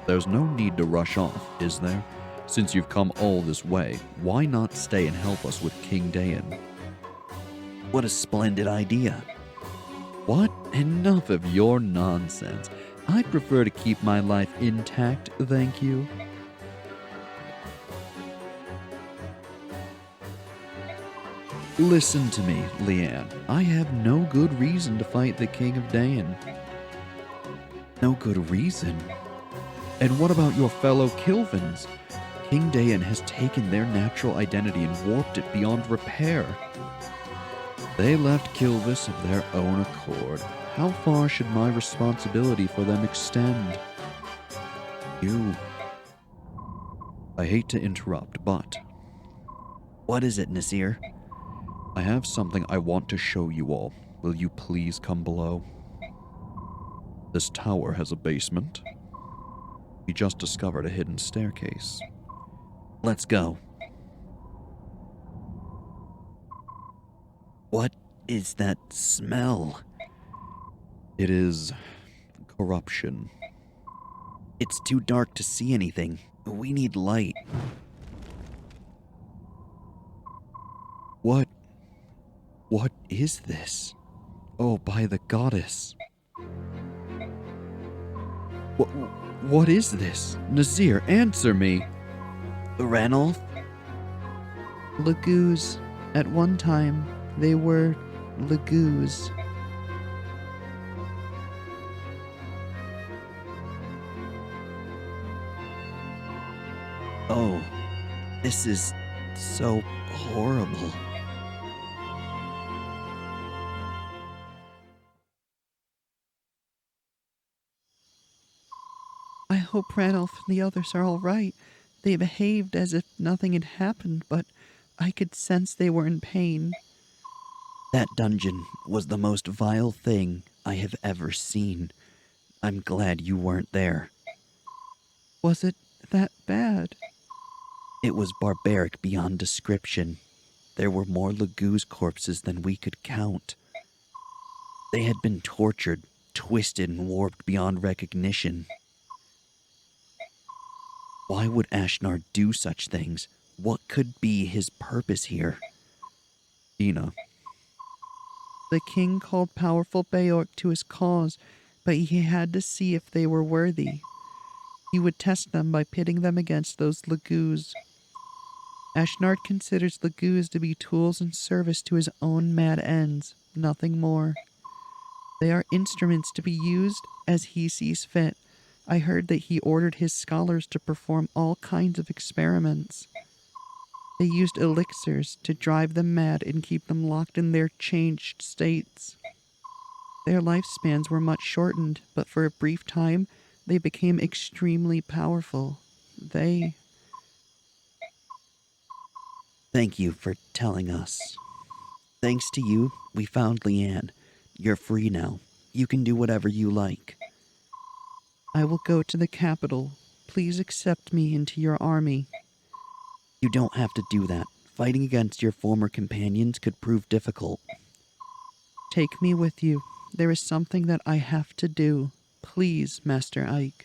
There's no need to rush off, is there? Since you've come all this way, why not stay and help us with King Dayan? What a splendid idea. What? Enough of your nonsense. I'd prefer to keep my life intact, thank you. Listen to me, Leanne. I have no good reason to fight the King of Dayan. No good reason? And what about your fellow Kilvins? King Dayan has taken their natural identity and warped it beyond repair. They left Kilvis of their own accord. How far should my responsibility for them extend? You. I hate to interrupt, but... What is it, Nasir? I have something I want to show you all. Will you please come below? This tower has a basement. We just discovered a hidden staircase. Let's go. What is that smell? It is corruption. It's too dark to see anything. We need light. What is this? Oh, by the goddess. What is this? Nazir, answer me. Ranulf? Lagoos. At one time, they were lagoos. Oh, this is so horrible. I hope Ranulph and the others are all right. They behaved as if nothing had happened, but I could sense they were in pain. That dungeon was the most vile thing I have ever seen. I'm glad you weren't there. Was it that bad? It was barbaric beyond description. There were more Lagoos corpses than we could count. They had been tortured, twisted, and warped beyond recognition. Why would Ashnard do such things? What could be his purpose here? Ina. The king called powerful Beork to his cause, but he had to see if they were worthy. He would test them by pitting them against those Lagoos. Ashnard considers Lagoos to be tools in service to his own mad ends, nothing more. They are instruments to be used as he sees fit. I heard that he ordered his scholars to perform all kinds of experiments. They used elixirs to drive them mad and keep them locked in their changed states. Their lifespans were much shortened, but for a brief time, they became extremely powerful. Thank you for telling us. Thanks to you, we found Leanne. You're free now. You can do whatever you like. I will go to the capital. Please accept me into your army. You don't have to do that. Fighting against your former companions could prove difficult. Take me with you. There is something that I have to do. Please, Master Ike.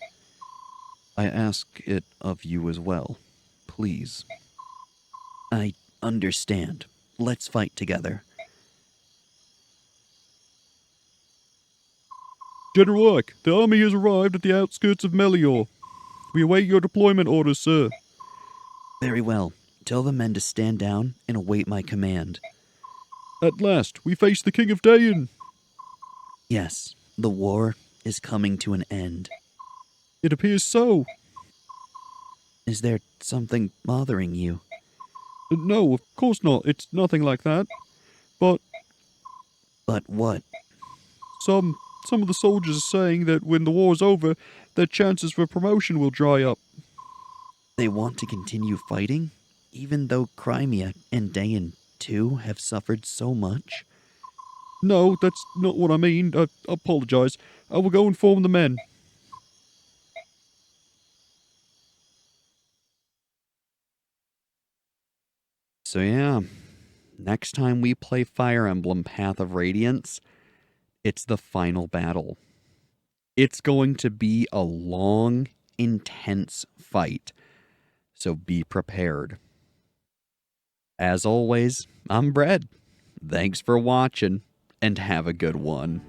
I ask it of you as well. Please. I understand. Let's fight together. General Ike, the army has arrived at the outskirts of Melior. We await your deployment orders, sir. Very well. Tell the men to stand down and await my command. At last, we face the King of Dayan. Yes, the war is coming to an end. It appears so. Is there something bothering you? No, of course not. It's nothing like that. But But what? some of the soldiers are saying that when the war's over, their chances for promotion will dry up. They want to continue fighting, even though Crimea and Dayan too have suffered so much? No, that's not what I mean. I apologize. I will go inform the men. So yeah, next time we play Fire Emblem Path of Radiance, it's the final battle. It's going to be a long, intense fight, so be prepared. As always, I'm Brad. Thanks for watching, and have a good one.